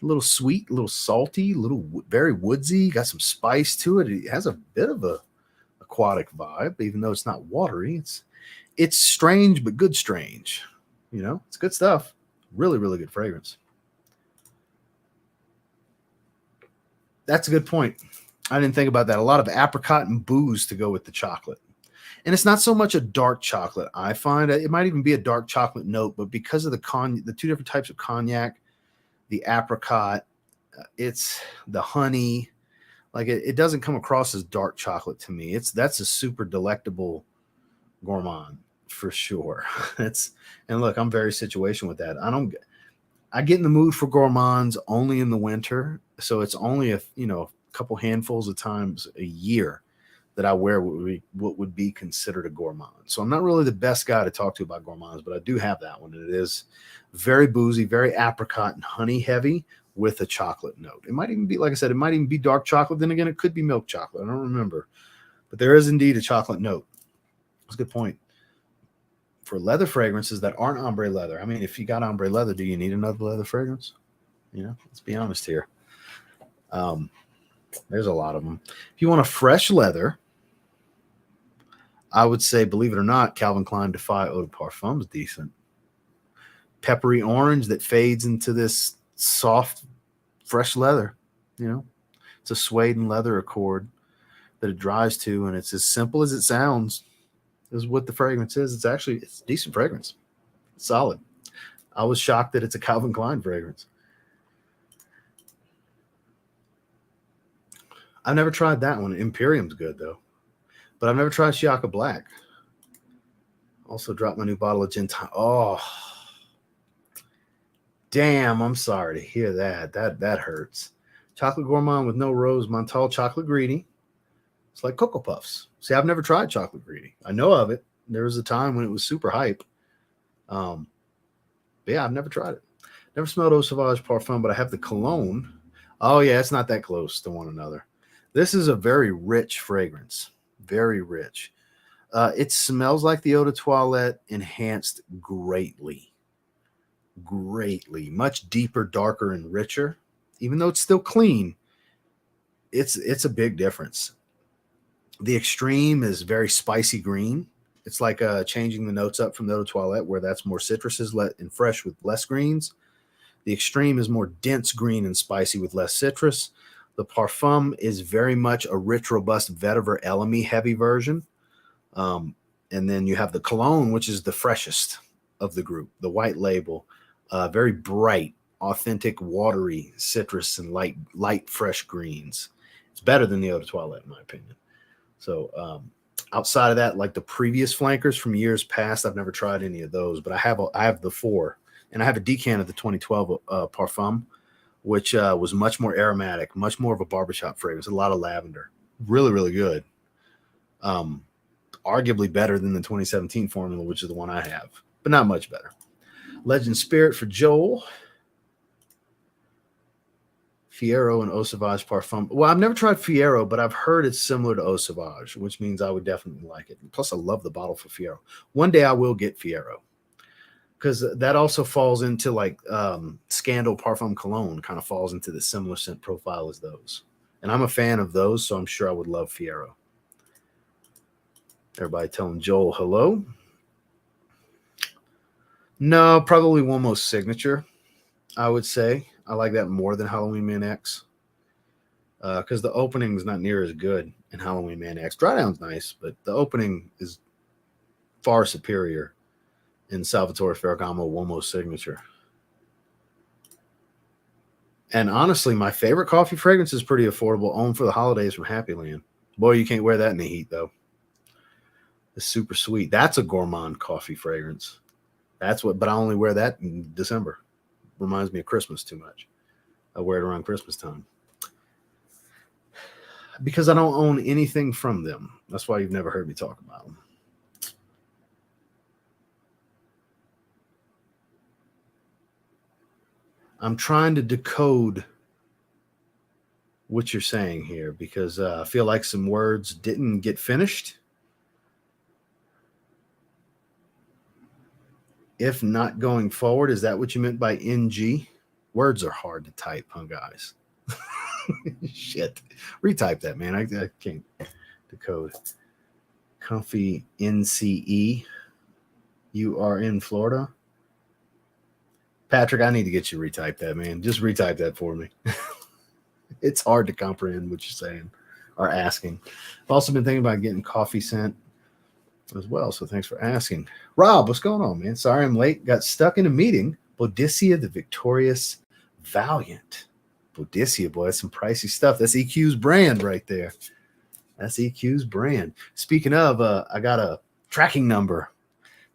A little sweet, a little salty, a little very woodsy, got some spice to it. It has a bit of a aquatic vibe, even though it's not watery. It's strange, but good strange. You know, it's good stuff. Really, really good fragrance. That's a good point. I didn't think about that. A lot of apricot and booze to go with the chocolate. And it's not so much a dark chocolate. I find it might even be a dark chocolate note, but because of the two different types of cognac, the apricot, it's the honey, like it doesn't come across as dark chocolate to me. That's a super delectable gourmand for sure. And look, I'm very situational with that. I get in the mood for gourmands only in the winter, so it's only a couple handfuls of times a year that I wear what would be considered a gourmand. So I'm not really the best guy to talk to about gourmands, but I do have that one. And it is very boozy, very apricot and honey heavy with a chocolate note. It might even be, like I said, it might even be dark chocolate. Then again, it could be milk chocolate. I don't remember. But there is indeed a chocolate note. That's a good point. For leather fragrances that aren't ombre leather, I mean, if you got ombre leather, do you need another leather fragrance? You know, let's be honest here. There's a lot of them. If you want a fresh leather, I would say, believe it or not, Calvin Klein Defy Eau de Parfum is decent. Peppery orange that fades into this soft, fresh leather. You know, it's a suede and leather accord that it dries to, and it's as simple as it sounds. Is what the fragrance is. It's a decent fragrance. It's solid. I was shocked that it's a Calvin Klein fragrance. I've never tried that one. Imperium's good though, but I've never tried Shiaka Black. Also dropped my new bottle of gin tonic. Oh, damn! I'm sorry to hear that. That hurts. Chocolate gourmand with no rose, Montal chocolate greedy. It's like Cocoa Puffs. See, I've never tried chocolate greedy. I know of it. There was a time when it was super hype. But yeah, I've never tried it. Never smelled Eau Sauvage parfum, but I have the cologne. Oh yeah, it's not that close to one another. This is a very rich fragrance. Very rich. It smells like the eau de toilette enhanced greatly. Greatly. Much deeper, darker, and richer. Even though it's still clean, it's a big difference. The extreme is very spicy green. It's like changing the notes up from the eau de toilette, where that's more citruses and fresh with less greens. The extreme is more dense green and spicy with less citrus. The parfum is very much a rich, robust vetiver elemi heavy version. And then you have the cologne, which is the freshest of the group, the white label, very bright, authentic, watery citrus and light, fresh greens. It's better than the eau de toilette, in my opinion. So outside of that, like the previous flankers from years past, I've never tried any of those, but I have the 4, and I have a decant of the 2012 parfum, which was much more aromatic, much more of a barbershop fragrance, a lot of lavender, really, really good. Arguably better than the 2017 formula, which is the one I have, but not much better. Legend Spirit for Joel. Fiero and Eau Sauvage parfum. Well, I've never tried Fiero, but I've heard it's similar to Eau Sauvage, which means I would definitely like it. Plus, I love the bottle for Fiero. One day I will get Fiero, because that also falls into like Scandal Parfum Cologne, kind of falls into the similar scent profile as those. And I'm a fan of those, so I'm sure I would love Fiero. Everybody telling Joel hello. No, probably one most signature, I would say. I like that more than Halloween Man X, because the opening is not near as good in Halloween Man X. Dry Down's nice, but the opening is far superior in Salvatore Ferragamo Uomo Signature. And honestly, my favorite coffee fragrance is pretty affordable. Owned for the holidays from Happy Land. Boy, you can't wear that in the heat, though. It's super sweet. That's a gourmand coffee fragrance. But I only wear that in December. Reminds me of Christmas too much. I wear it around Christmas time. Because I don't own anything from them. That's why you've never heard me talk about them. I'm trying to decode what you're saying here, because I feel like some words didn't get finished. If not going forward, is that what you meant by NG? Words are hard to type, huh, guys? Shit. Retype that, man. I can't decode. Comfy NCE. You are in Florida. Patrick, I need to get you to retype that, man. Just retype that for me. It's hard to comprehend what you're saying or asking. I've also been thinking about getting coffee scent as well, so thanks for asking. Rob, what's going on, man? Sorry I'm late. Got stuck in a meeting. Boudicca the Victorious Valiant. Boudicca, boy, that's some pricey stuff. That's EQ's brand right there. That's EQ's brand. Speaking of, I got a tracking number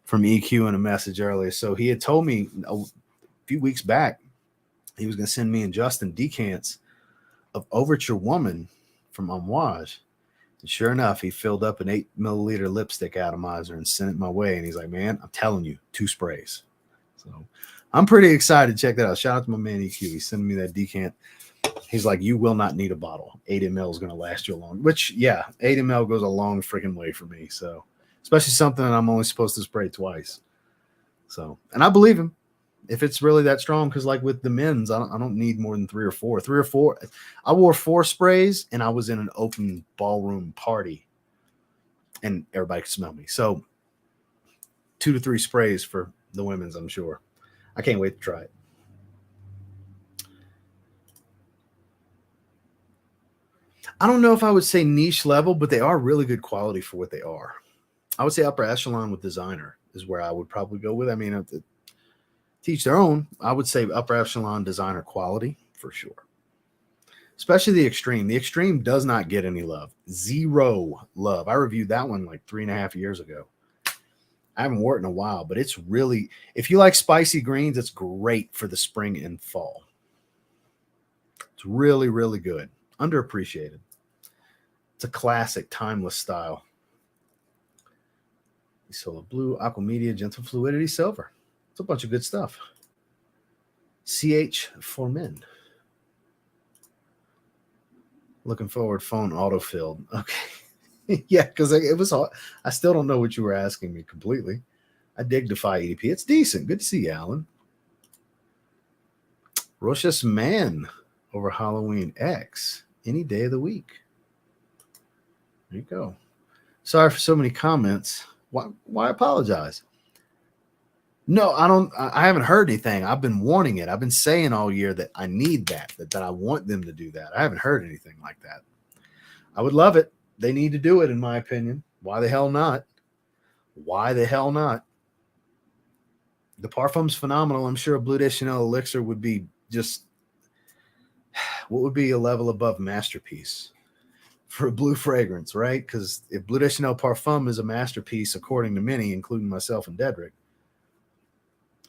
from EQ in a message earlier. So he had told me a few weeks back he was going to send me and Justin decants of Overture Woman from Amouage. And sure enough, he filled up an 8 milliliter lipstick atomizer and sent it my way. And he's like, man, I'm telling you, 2 sprays. So I'm pretty excited to check that out. Shout out to my man EQ. He's sending me that decant. He's like, you will not need a bottle. 8 ml is going to last you a long, which, yeah, 8 ml goes a long freaking way for me. So, especially something that I'm only supposed to spray twice. So, and I believe him if it's really that strong, because like with the men's, I don't need more than 3 or 4. 3 or 4. I wore 4 sprays and I was in an open ballroom party and everybody could smell me. So 2 to 3 sprays for the women's, I'm sure. I can't wait to try it. I don't know if I would say niche level, but they are really good quality for what they are. I would say upper echelon with designer is where I would probably go with. I mean, to teach their own, I would say upper echelon designer quality for sure. Especially the Extreme. The Extreme does not get any love. 0 love. I reviewed that one like 3.5 years ago. I haven't worn it in a while, but it's really, if you like spicy greens, it's great for the spring and fall. It's really, really good. Underappreciated. It's a classic, timeless style. Solar Blue, Aqua Media, Gentle Fluidity, Silver. It's a bunch of good stuff. CH for men. Looking forward, phone autofilled. Okay. Yeah, because it was all, I still don't know what you were asking me completely. I dig Defy EDP. It's decent. Good to see you, Alan. Roshas Man over Halloween X. Any day of the week. There you go. Sorry for so many comments. Why apologize? No, I haven't heard anything. I've been wanting it. I've been saying all year that I need that I want them to do that. I haven't heard anything like that. I would love it. They need to do it, in my opinion. Why the hell not? Why the hell not? The parfum's phenomenal. I'm sure a Bleu de Chanel elixir would be just, what would be a level above masterpiece for a blue fragrance, right? Because if Bleu de Chanel parfum is a masterpiece, according to many, including myself and Dedrick,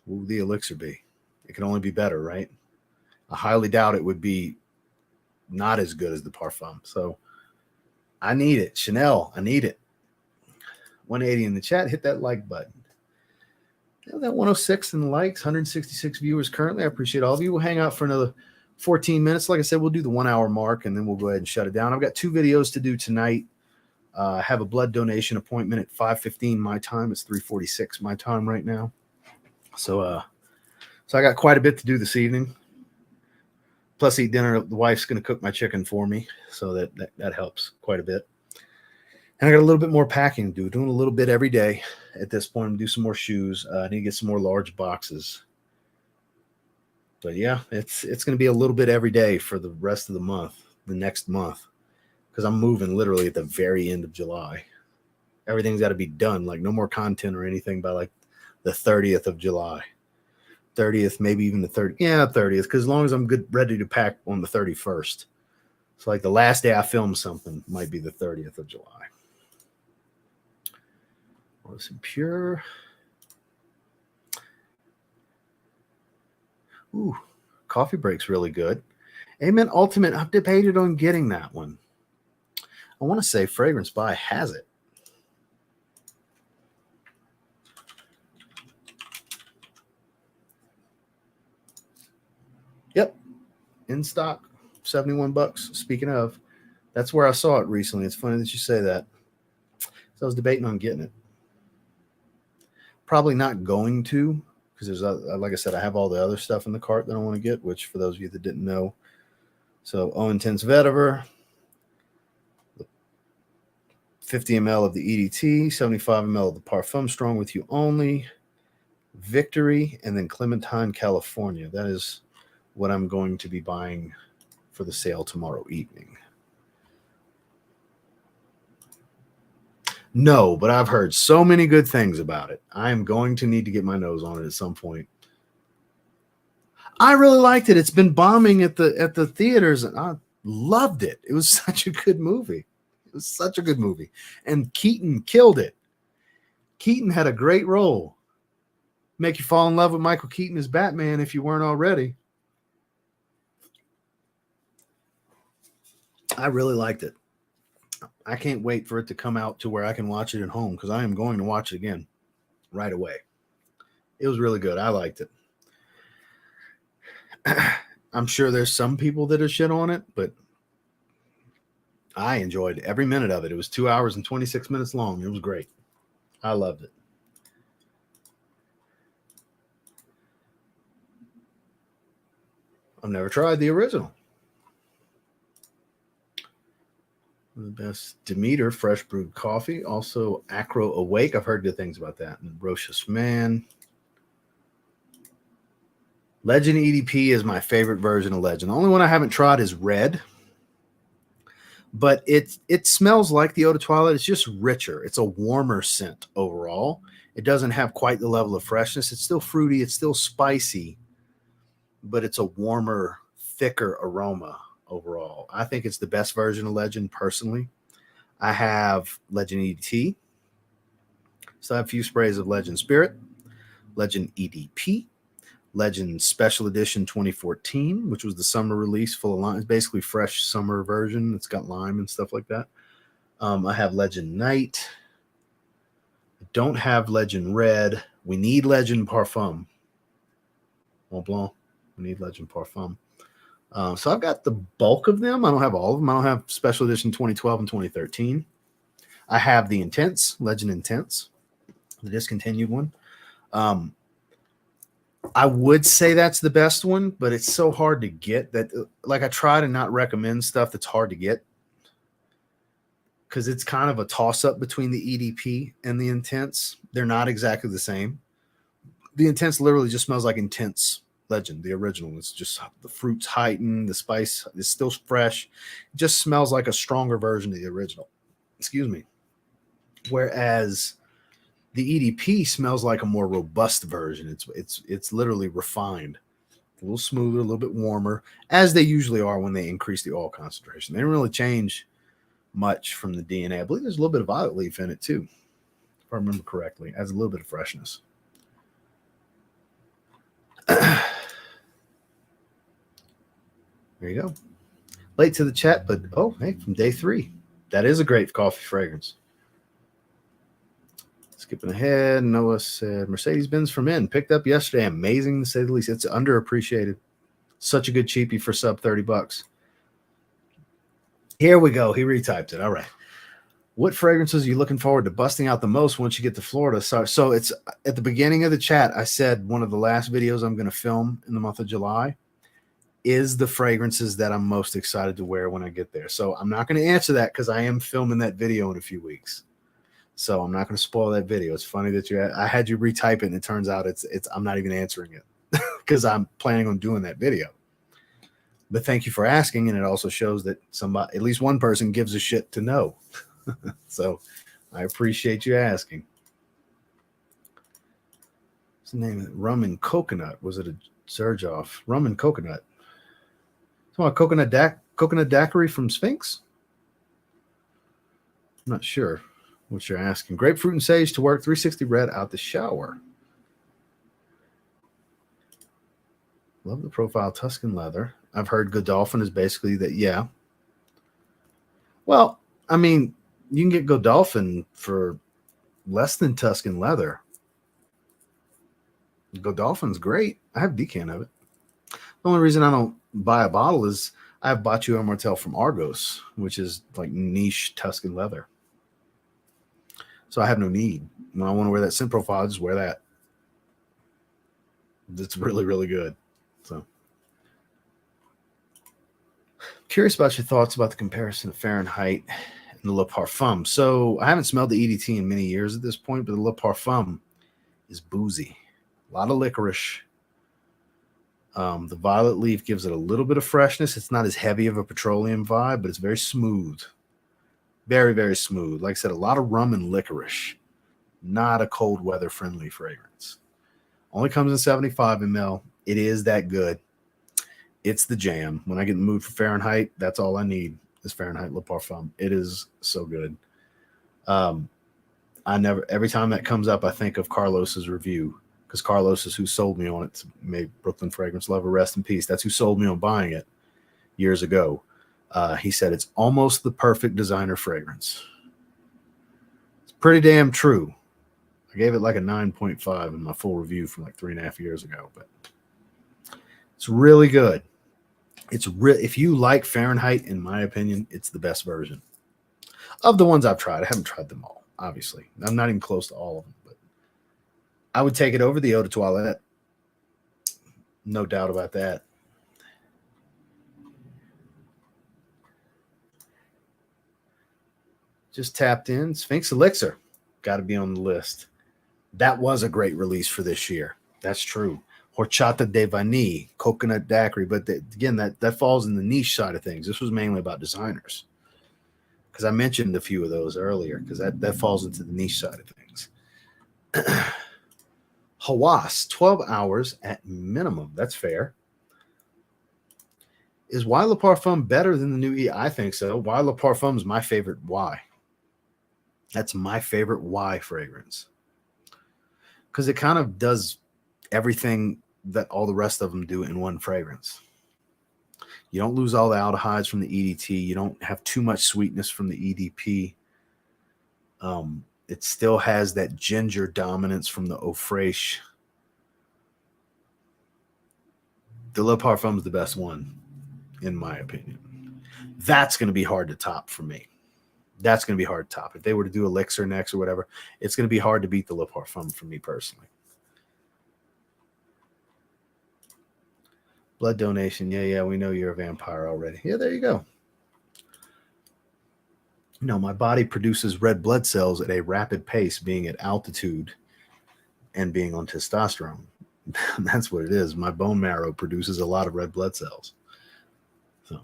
what would the elixir be? It can only be better, right? I highly doubt it would be not as good as the parfum. So I need it. Chanel, I need it. 180 in the chat. Hit that like button. That 106 in the likes, 166 viewers currently. I appreciate all of you. We'll hang out for another 14 minutes. Like I said, we'll do the 1 hour mark and then we'll go ahead and shut it down. I've got 2 videos to do tonight. I have a blood donation appointment at 5:15 my time. It's 3:46 my time right now. So I got quite a bit to do this evening. Plus eat dinner. The wife's going to cook my chicken for me. So that helps quite a bit. And I got a little bit more packing to do. Doing a little bit every day at this point. I'm going to do some more shoes. I need to get some more large boxes. But yeah, it's going to be a little bit every day for the rest of the month, the next month. Because I'm moving literally at the very end of July. Everything's got to be done. Like no more content or anything by like the 30th of July. 30th, maybe even the 30th. Yeah, 30th. Because as long as I'm good, ready to pack on the 31st. So like the last day I film something might be the 30th of July. Some pure. Ooh, coffee break's really good. Amen Ultimate. I've debated on getting that one. I want to say Fragrance By has it. Yep. In stock. 71 bucks. Speaking of, that's where I saw it recently. It's funny that you say that. So I was debating on getting it. Probably not going to, because there's, like I said, I have all the other stuff in the cart that I want to get, which for those of you that didn't know. So, Intense Vetiver, 50 ml of the EDT, 75 ml of the Parfum Strong With You Only, Victory, and then Clementine, California. That is what I'm going to be buying for the sale tomorrow evening. No, but I've heard so many good things about it. I am going to need to get my nose on it at some point. I really liked it. It's been bombing at the theaters, and I loved it. It was such a good movie. It was such a good movie. And Keaton killed it. Keaton had a great role. Make you fall in love with Michael Keaton as Batman if you weren't already. I really liked it. I can't wait for it to come out to where I can watch it at home because I am going to watch it again right away. It was really good. I liked it. I'm sure there's some people that are shit on it, but I enjoyed every minute of it. It was 2 hours and 26 minutes long. It was great. I loved it. I've never tried the original. The best Demeter fresh brewed coffee. Also Acro Awake. I've heard good things about that. And Rochus Man. Legend EDP is my favorite version of Legend. The only one I haven't tried is Red. But it smells like the Eau de Toilette. It's just richer. It's a warmer scent overall. It doesn't have quite the level of freshness. It's still fruity. It's still spicy. But it's a warmer, thicker aroma overall. I think it's the best version of Legend personally. I have Legend EDT. So I have a few sprays of Legend Spirit, Legend EDP, Legend Special Edition 2014, which was the summer release full of lime. It's basically fresh summer version. It's got lime and stuff like that. I have Legend Night, Don't have Legend Red. We need Legend Parfum. Mont Blanc. We need Legend Parfum. So I've got the bulk of them. I don't have all of them. I don't have Special Edition 2012 and 2013. I have the Intense, Legend Intense, the discontinued one. I would say that's the best one, but it's so hard to get that. Like, I try to not recommend stuff that's hard to get because it's kind of a toss-up between the EDP and the Intense. They're not exactly the same. The Intense literally just smells like Intense Legend, the original. It's just the fruits heightened, the spice is still fresh. It just smells like a stronger version of the original. Excuse me. Whereas the EDP smells like a more robust version. It's literally refined, a little smoother, a little bit warmer, as they usually are when they increase the oil concentration. They don't really change much from the DNA. I believe there's a little bit of violet leaf in it too, if I remember correctly. It adds a little bit of freshness. There you go. Late to the chat, but oh, hey, from day 3. That is a great coffee fragrance. Skipping ahead, Noah said Mercedes-Benz for Men picked up yesterday. Amazing to say the least. It's underappreciated. Such a good cheapie for sub $30. Here we go. He retyped it. All right. What fragrances are you looking forward to busting out the most once you get to Florida? So it's at the beginning of the chat. I said one of the last videos I'm going to film in the month of July is the fragrances that I'm most excited to wear when I get there. So I'm not going to answer that because I am filming that video in a few weeks. So I'm not going to spoil that video. It's funny that I had you retype it, and it turns out I'm not even answering it because I'm planning on doing that video. But thank you for asking, and it also shows that somebody, at least one person, gives a shit to know. So I appreciate you asking. What's the name of it? Rum and Coconut. Was it a Zaharoff? Rum and Coconut. Talking about coconut daiquiri from Sphinx? I'm not sure what you're asking. Grapefruit and sage to work, 360 red out the shower. Love the profile Tuscan leather. I've heard Godolphin is basically that, yeah. Well, I mean, you can get Godolphin for less than Tuscan leather. Godolphin's great. I have a decan of it. The only reason I don't buy a bottle is I have Battu Martel from Argos, which is like niche Tuscan leather. So I have no need. When I want to wear that scent profile, I just wear that. It's really, really good. So curious about your thoughts about the comparison of Fahrenheit and the Le Parfum. So I haven't smelled the EDT in many years at this point, but the Le Parfum is boozy. A lot of licorice. The violet leaf gives it a little bit of freshness. It's not as heavy of a petroleum vibe, but it's very smooth. Very, very smooth. Like I said, a lot of rum and licorice. Not a cold weather friendly fragrance. Only comes in 75 ml. It is that good. It's the jam. When I get in the mood for Fahrenheit, that's all I need is Fahrenheit Le Parfum. It is so good. Every time that comes up, I think of Carlos's review, because Carlos is who sold me on it. Made Brooklyn Fragrance Lover, rest in peace. That's who sold me on buying it years ago. He said it's almost the perfect designer fragrance. It's pretty damn true. I gave it like a 9.5 in my full review from like 3.5 years ago, but it's really good. If you like Fahrenheit, in my opinion, it's the best version of the ones I've tried. I haven't tried them all, obviously. I'm not even close to all of them, but I would take it over the Eau de Toilette. No doubt about that. Just tapped in. Sphinx Elixir. Got to be on the list. That was a great release for this year. That's true. Horchata de Vanille, coconut daiquiri. But again, that falls in the niche side of things. This was mainly about designers. Because I mentioned a few of those earlier, because that falls into the niche side of things. Hawas, 12 hours at minimum. That's fair. Is Y Le Parfum better than the new E? I think so. Y Le Parfum is my favorite Y. That's my favorite Y fragrance. Because it kind of does everything that all the rest of them do in one fragrance. You don't lose all the aldehydes from the EDT. You don't have too much sweetness from the EDP. It still has that ginger dominance from the Eau Fraiche. The Le Parfum is the best one, in my opinion. That's going to be hard to top for me. That's going to be hard to top. If they were to do Elixir next or whatever, it's going to be hard to beat the Le Parfum for me personally. Blood donation. Yeah, we know you're a vampire already. Yeah, there you go. No, my body produces red blood cells at a rapid pace, being at altitude and being on testosterone. That's what it is. My bone marrow produces a lot of red blood cells. So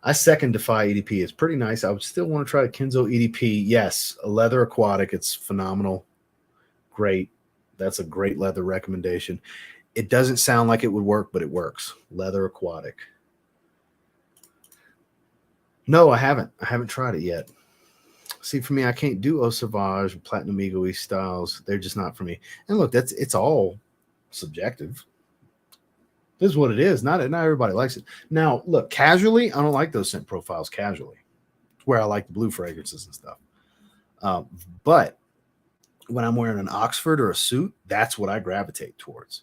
I second Defy EDP. It's pretty nice. I would still want to try a Kenzo EDP. Yes, a leather aquatic. It's phenomenal. Great. That's a great leather recommendation. It doesn't sound like it would work, but it works. Leather aquatic. No, I haven't. I haven't tried it yet. See, for me, I can't do Eau Sauvage, Platinum Egoist styles. They're just not for me. And look, it's all subjective. This is what it is. Not everybody likes it. Now, look, casually, I don't like those scent profiles casually. It's where I like the blue fragrances and stuff. But when I'm wearing an Oxford or a suit, that's what I gravitate towards.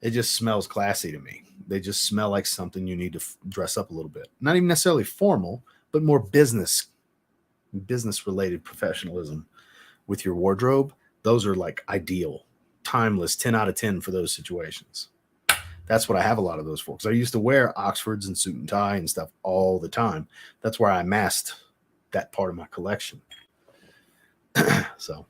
It just smells classy to me. They just smell like something you need to dress up a little bit. Not even necessarily formal, but more business-related professionalism with your wardrobe. Those are like ideal, timeless, 10 out of 10 for those situations. That's what I have a lot of those for. Because I used to wear Oxfords and suit and tie and stuff all the time. That's where I amassed that part of my collection. So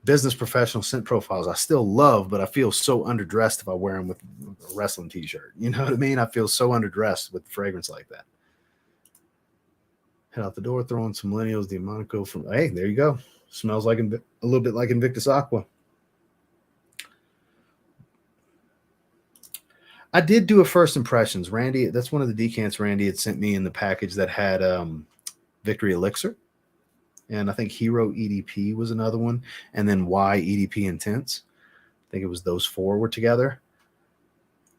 business professional scent profiles I still love, but I feel so underdressed if I wear them with a wrestling t-shirt. You know what I mean? I feel so underdressed with fragrance like that. Head out the door, throwing some Millennials Diamonico from, hey, there you go. Smells like a little bit like Invictus Aqua. I did do a first impressions. Randy, that's one of the decants Randy had sent me in the package that had Victory Elixir. And I think Hero EDP was another one. And then Y EDP Intense. I think it was those four were together.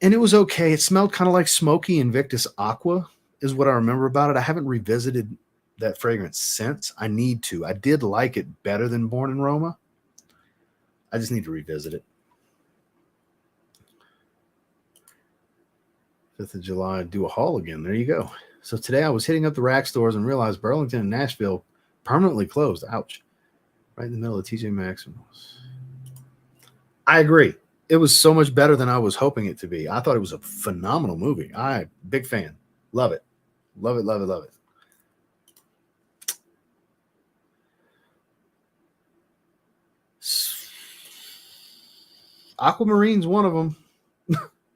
And it was okay. It smelled kind of like smoky Invictus Aqua is what I remember about it. I haven't revisited that fragrance since. I need to. I did like it better than Born in Roma. I just need to revisit it. 5th of July, do a haul again. There you go. So today I was hitting up the rack stores and realized Burlington and Nashville permanently closed. Ouch. Right in the middle of TJ Maxx. I agree. It was so much better than I was hoping it to be. I thought it was a phenomenal movie. Big fan. Love it. Love it, love it, love it. Aquamarine's one of them.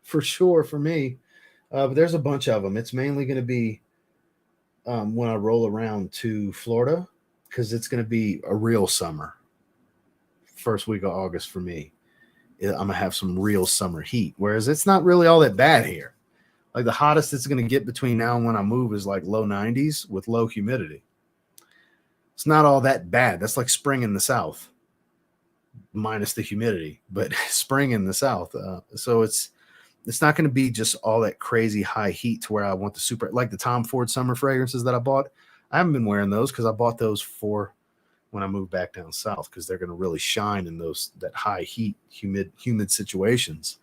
For sure for me. But there's a bunch of them. It's mainly going to be when I roll around to Florida, because it's going to be a real summer. First week of August for me. I'm going to have some real summer heat, whereas it's not really all that bad here. Like the hottest it's going to get between now and when I move is like low 90s with low humidity. It's not all that bad. That's like spring in the South, minus the humidity, but spring in the South. So it's not going to be just all that crazy high heat to where I want the super, like the Tom Ford summer fragrances that I bought. I haven't been wearing those because I bought those for when I move back down south, because they're going to really shine in that high heat, humid situations.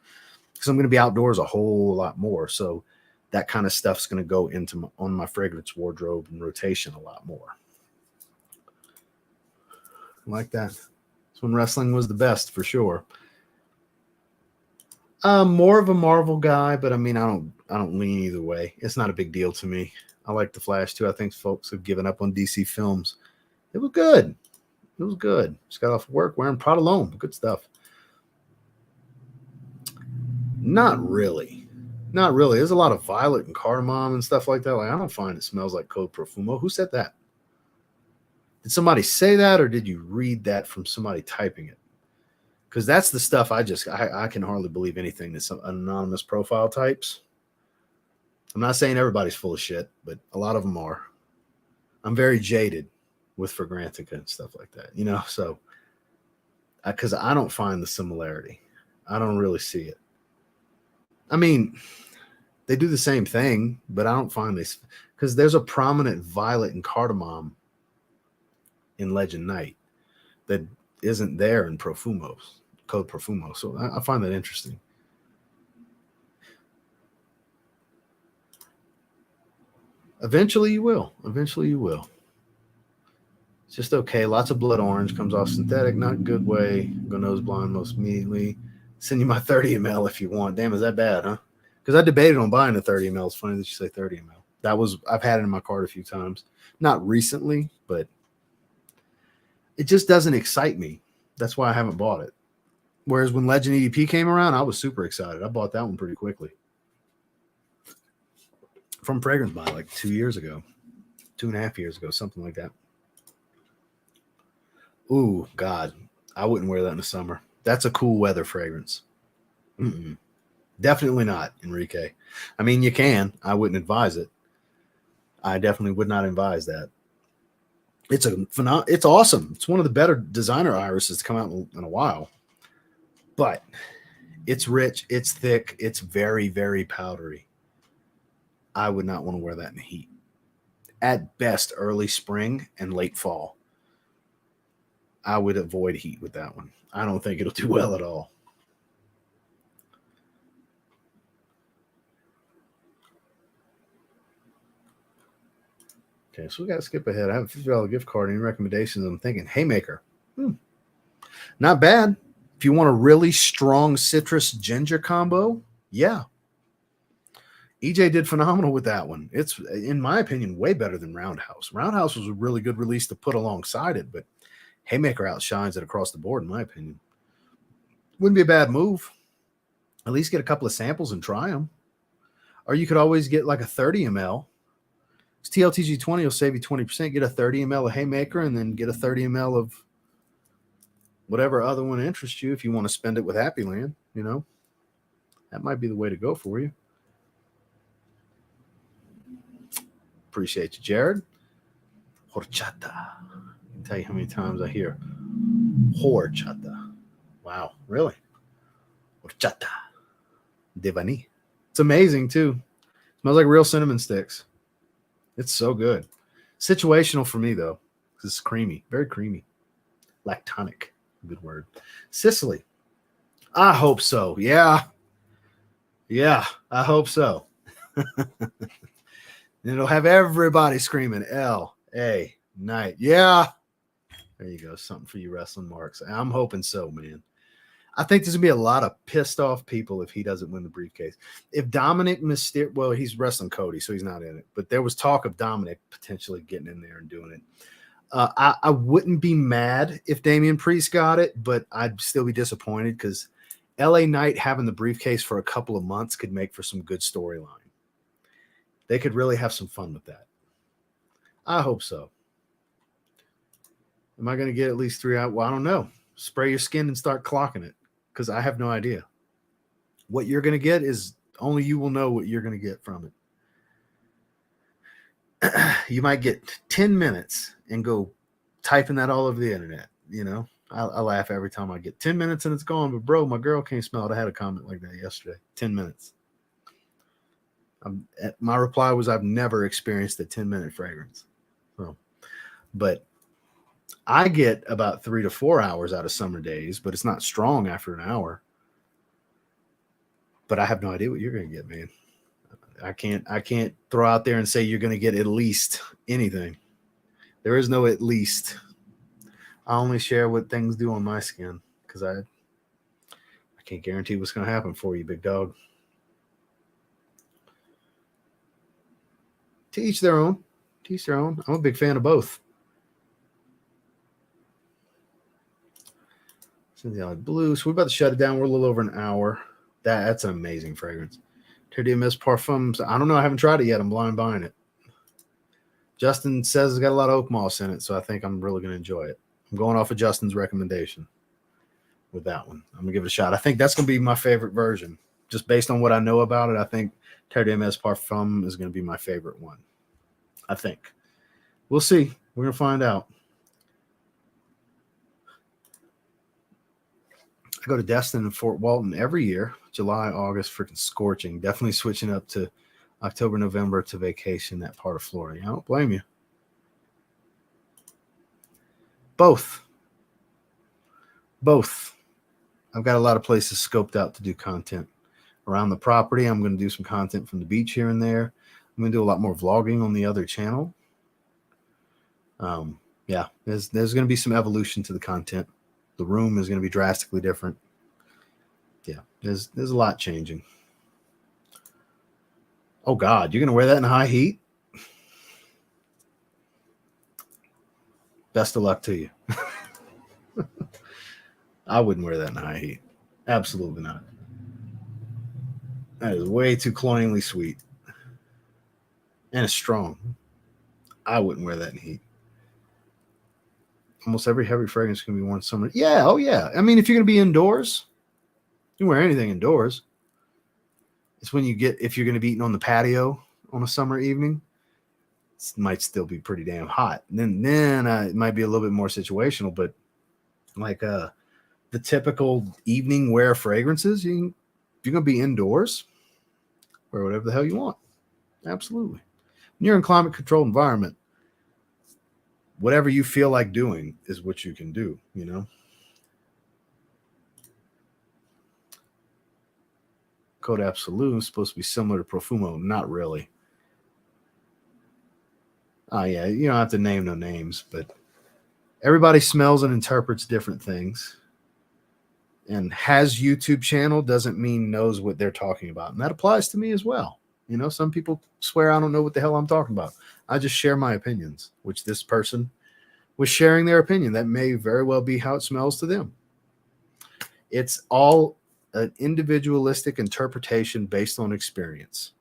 Because I'm going to be outdoors a whole lot more. So that kind of stuff's going to go on my fragrance wardrobe and rotation a lot more. Like that. That's when wrestling was the best for sure. More of a Marvel guy, but I mean, I don't lean either way. It's not a big deal to me. I like the Flash too. I think folks have given up on DC films. It was good. It was good. Just got off work wearing Prada L'Homme. Good stuff. Not really. Not really. There's a lot of violet and cardamom and stuff like that. Like, I don't find it smells like Code Profumo. Who said that? Did somebody say that, or did you read that from somebody typing it? Because that's the stuff I can hardly believe anything that some anonymous profile types. I'm not saying everybody's full of shit, but a lot of them are. I'm very jaded with Fragrantica and stuff like that, you know? So, because I don't find the similarity. I don't really see it. I mean, they do the same thing, but I don't find this, because there's a prominent violet and cardamom in Legend Night. that isn't there in Profumos, Code Profumo. So I find that interesting. Eventually you will. Eventually you will. It's just okay. Lots of blood orange comes off synthetic, not a good way. Go nose blind most immediately. Send you my 30 ml if you want. Damn, is that bad, huh? Because I debated on buying a 30 ml. It's funny that you say 30 ml. I've had it in my cart a few times. Not recently, but it just doesn't excite me. That's why I haven't bought it. Whereas when Legend EDP came around, I was super excited. I bought that one pretty quickly. From Fragrance Buy like 2 years ago, 2.5 years ago, something like that. Ooh, God, I wouldn't wear that in the summer. That's a cool weather fragrance. Definitely not, Enrique. I mean, you can. I wouldn't advise it. I definitely would not advise that. It's awesome. It's one of the better designer irises to come out in a while. But it's rich, it's thick, it's very, very powdery. I would not want to wear that in the heat. At best, early spring and late fall. I would avoid heat with that one. I don't think it'll do well at all. Okay, so we got to skip ahead. I have a $50 gift card. Any recommendations? I'm thinking Haymaker. Not bad. If you want a really strong citrus ginger combo, yeah. EJ did phenomenal with that one. It's, in my opinion, way better than Roundhouse. Roundhouse was a really good release to put alongside it, but Haymaker outshines it across the board, in my opinion. Wouldn't be a bad move. At least get a couple of samples and try them. Or you could always get like a 30 ml. TLTG 20 will save you 20%. Get a 30 ml of Haymaker and then get a 30 ml of whatever other one interests you if you want to spend it with Happy Land. You know, that might be the way to go for you. Appreciate you, Jared. Horchata. I can tell you how many times I hear horchata. Wow, really? Horchata. Devani. It's amazing, too. Smells like real cinnamon sticks. It's so good. Situational for me, though, because it's creamy. Very creamy. Lactonic. Good word. Sicily. I hope so. Yeah. Yeah, I hope so. It'll have everybody screaming L.A. Knight. Yeah. There you go. Something for you wrestling marks. I'm hoping so, man. I think there's going to be a lot of pissed off people if he doesn't win the briefcase. If Dominic Mysterio, well, he's wrestling Cody, so he's not in it. But there was talk of Dominic potentially getting in there and doing it. I wouldn't be mad if Damian Priest got it, but I'd still be disappointed because LA Knight having the briefcase for a couple of months could make for some good storyline. They could really have some fun with that. I hope so. Am I going to get at least 3 out? Well, I don't know. Spray your skin and start clocking it because I have no idea. What you're going to get is only you will know what you're going to get from it. You might get 10 minutes and go typing that all over the internet. You know, I laugh every time I get 10 minutes and it's gone. But, bro, my girl can't smell it. I had a comment like that yesterday. 10 minutes. My reply was I've never experienced a 10-minute fragrance. So, but I get about 3 to 4 hours out of summer days, but it's not strong after an hour. But I have no idea what you're going to get, man. I can't throw out there and say you're going to get at least anything. There is no at least. I only share what things do on my skin because I can't guarantee what's going to happen for you, big dog. To each their own. To each their own. I'm a big fan of both. Cynthia Blue. So we're about to shut it down. We're a little over an hour. That's an amazing fragrance. TDMS Parfums. I don't know. I haven't tried it yet. I'm blind buying it. Justin says it's got a lot of oak moss in it, so I think I'm really going to enjoy it. I'm going off of Justin's recommendation with that one. I'm going to give it a shot. I think that's going to be my favorite version. Just based on what I know about it, I think TDMS Parfum is going to be my favorite one. I think. We'll see. We're going to find out. I go to Destin and Fort Walton every year. July, August, freaking scorching. Definitely switching up to October, November to vacation, that part of Florida. I don't blame you. Both. Both. I've got a lot of places scoped out to do content around the property. I'm going to do some content from the beach here and there. I'm going to do a lot more vlogging on the other channel. Yeah, there's going to be some evolution to the content. The room is going to be drastically different. Yeah, there's a lot changing. Oh God, you're going to wear that in high heat? Best of luck to you. I wouldn't wear that in high heat. Absolutely not. That is way too cloyingly sweet. And it's strong. I wouldn't wear that in heat. Almost every heavy fragrance can be worn summer. Yeah, oh yeah. I mean, if you're going to be indoors, you can wear anything indoors. It's when you get, if you're going to be eating on the patio on a summer evening, it might still be pretty damn hot. And then it might be a little bit more situational, but like the typical evening wear fragrances, if you're going to be indoors, wear whatever the hell you want. Absolutely. When you're in climate controlled environment, whatever you feel like doing is what you can do, you know? Code Absolute is supposed to be similar to Profumo. Not really. Oh, yeah, you don't have to name no names, but everybody smells and interprets different things. And has YouTube channel doesn't mean knows what they're talking about. And that applies to me as well. You know, some people swear I don't know what the hell I'm talking about. I just share my opinions, which this person was sharing their opinion. That may very well be how it smells to them. It's all an individualistic interpretation based on experience.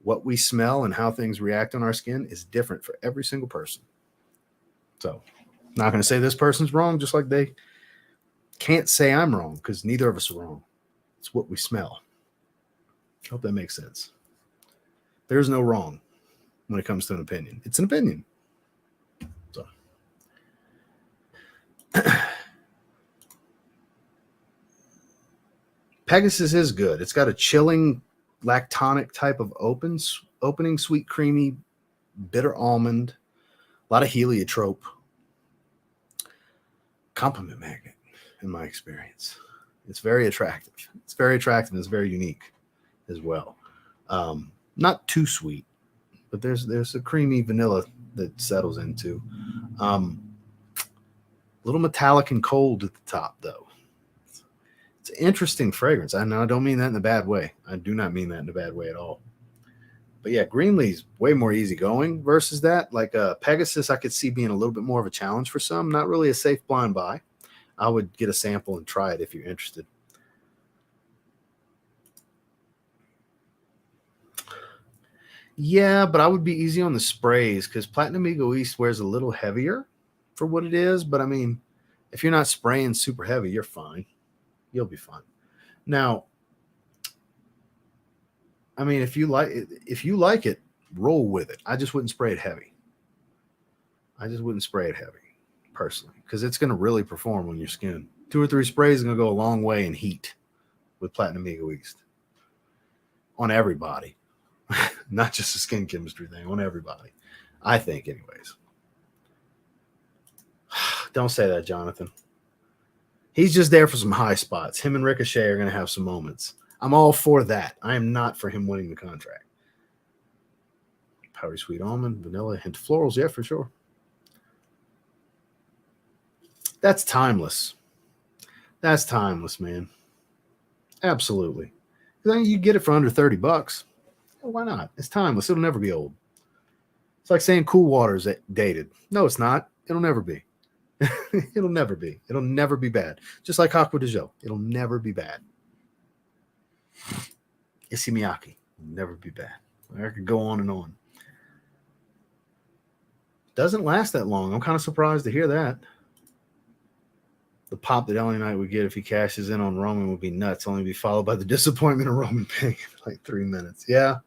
What we smell and how things react on our skin is different for every single person. So, not going to say this person's wrong, just like they can't say I'm wrong, because neither of us are wrong. It's what we smell. I hope that makes sense. There's no wrong when it comes to an opinion. It's an opinion. So, Pegasus is good. It's got a chilling lactonic type of opening, sweet, creamy, bitter almond, a lot of heliotrope. Compliment magnet, in my experience. It's very attractive. It's very attractive and it's very unique as well. Not too sweet, but there's a creamy vanilla that settles into. A little metallic and cold at the top, though. It's an interesting fragrance. I know I don't mean that in a bad way. I do not mean that in a bad way at all. But yeah, Greenlee's way more easygoing versus that. Like Pegasus, I could see being a little bit more of a challenge for some. Not really a safe blind buy. I would get a sample and try it if you're interested. Yeah, but I would be easy on the sprays because Platinum Eagle East wears a little heavier for what it is. But I mean, if you're not spraying super heavy, you're fine. You'll be fine. Now, I mean, if you like it, roll with it. I just wouldn't spray it heavy. I just wouldn't spray it heavy, personally, because it's going to really perform on your skin. 2 or 3 sprays are going to go a long way in heat with Platinum Eagle East. On everybody. Not just a skin chemistry thing, on everybody. I think, anyways. Don't say that, Jonathan. He's just there for some high spots. Him and Ricochet are going to have some moments. I'm all for that. I am not for him winning the contract. Powdery sweet almond, vanilla, hint of florals. Yeah, for sure. That's timeless. That's timeless, man. Absolutely. Then you get it for under $30. Well, why not? It's timeless. It'll never be old. It's like saying Cool Water is dated. No, it's not. It'll never be. It'll never be. It'll never be bad. Just like Aqua de Jo. It'll never be bad. Issey Miyake will never be bad. I could go on and on. Doesn't last that long. I'm kind of surprised to hear that. The pop that LA Knight would get if he cashes in on Roman would be nuts. Only be followed by the disappointment of Roman paying in like 3 minutes. Yeah.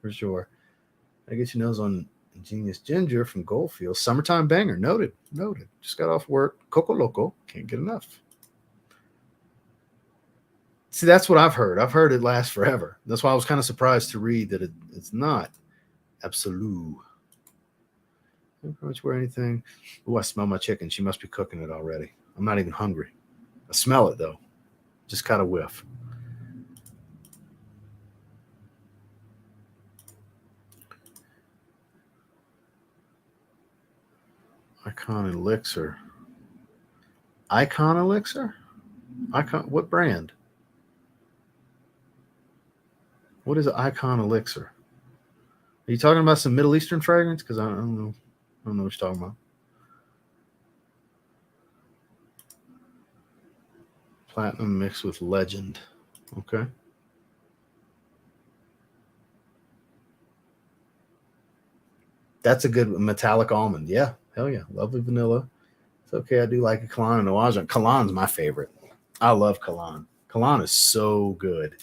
For sure. I get your nose on Genius Ginger from Goldfield. Summertime banger. Noted. Just got off work. Coco Loco. Can't get enough. See, that's what I've heard. I've heard it lasts forever. That's why I was kind of surprised to read that it's not Absolute. Can't pretty much wear anything. Oh, I smell my chicken. She must be cooking it already. I'm not even hungry. I smell it though. Just got a whiff. Icon Elixir. Icon Elixir? Icon. What brand? What is Icon Elixir? Are you talking about some Middle Eastern fragrance? Because I don't know. I don't know what you're talking about. Platinum mixed with Legend. Okay. That's a good metallic almond. Yeah. Hell yeah. Lovely vanilla. It's okay. I do like a Cologne and Nuage. Cologne's my favorite. I love Cologne. Cologne is so good.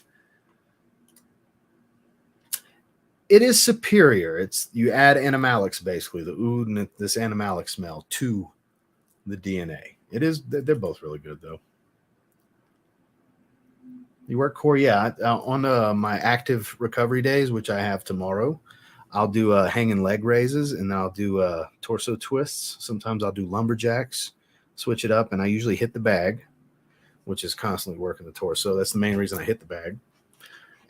It is superior. It's you add animalics basically, the oud and this animalic smell to the DNA. It is. They're both really good though. You work core, yeah. On my active recovery days, which I have tomorrow, I'll do hanging leg raises and I'll do torso twists. Sometimes I'll do lumberjacks, switch it up, and I usually hit the bag, which is constantly working the torso. That's the main reason I hit the bag,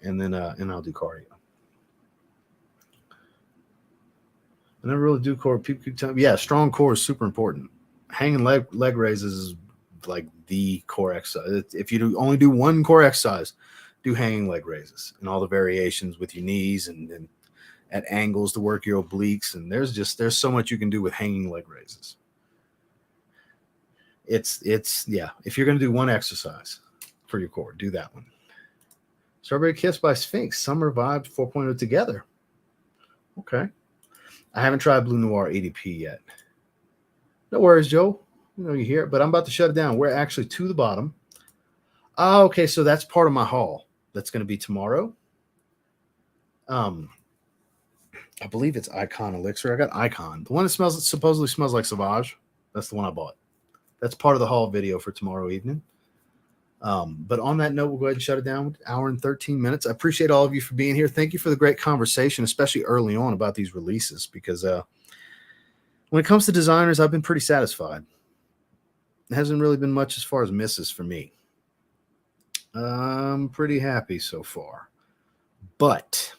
and then and I'll do cardio. I never really do core. People keep telling me, yeah, strong core is super important. Hanging leg raises is like the core exercise. If you only do one core exercise, do hanging leg raises and all the variations with your knees and at angles to work your obliques. And there's so much you can do with hanging leg raises. It's yeah. If you're gonna do one exercise for your core, do that one. Strawberry Kiss by Sphinx, Summer Vibes 4.0 together. Okay. I haven't tried Blue Noir ADP yet. No worries, Joe. You know you hear it, but I'm about to shut it down. We're actually to the bottom. Oh, okay, so that's part of my haul. That's going to be tomorrow. I believe it's Icon Elixir. I got Icon. The one that supposedly smells like Sauvage. That's the one I bought. That's part of the haul video for tomorrow evening. But on that note, we'll go ahead and shut it down. Hour and 13 minutes. I appreciate all of you for being here. Thank you for the great conversation, especially early on about these releases, because when it comes to designers, I've been pretty satisfied. It hasn't really been much as far as misses for me. I'm pretty happy so far. But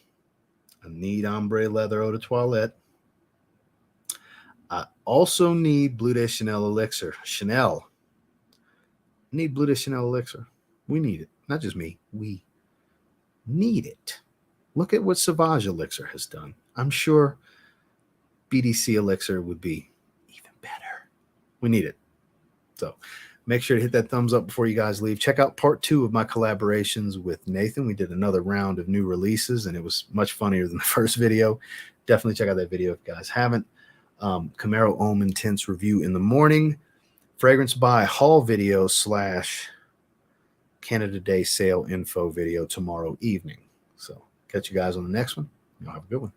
I need ombre leather eau de toilette. I also need Bleu de Chanel elixir. Chanel. I need Bleu de Chanel elixir. We need it. Not just me. We need it. Look at what Sauvage elixir has done. I'm sure BDC elixir would be even better. We need it. So make sure to hit that thumbs up before you guys leave. Check out part 2 of my collaborations with Nathan. We did another round of new releases, and it was much funnier than the first video. Definitely check out that video if you guys haven't. Camaro Homme Intense review in the morning. Fragrance buy haul video / Canada Day sale info video tomorrow evening. So catch you guys on the next one. Y'all have a good one.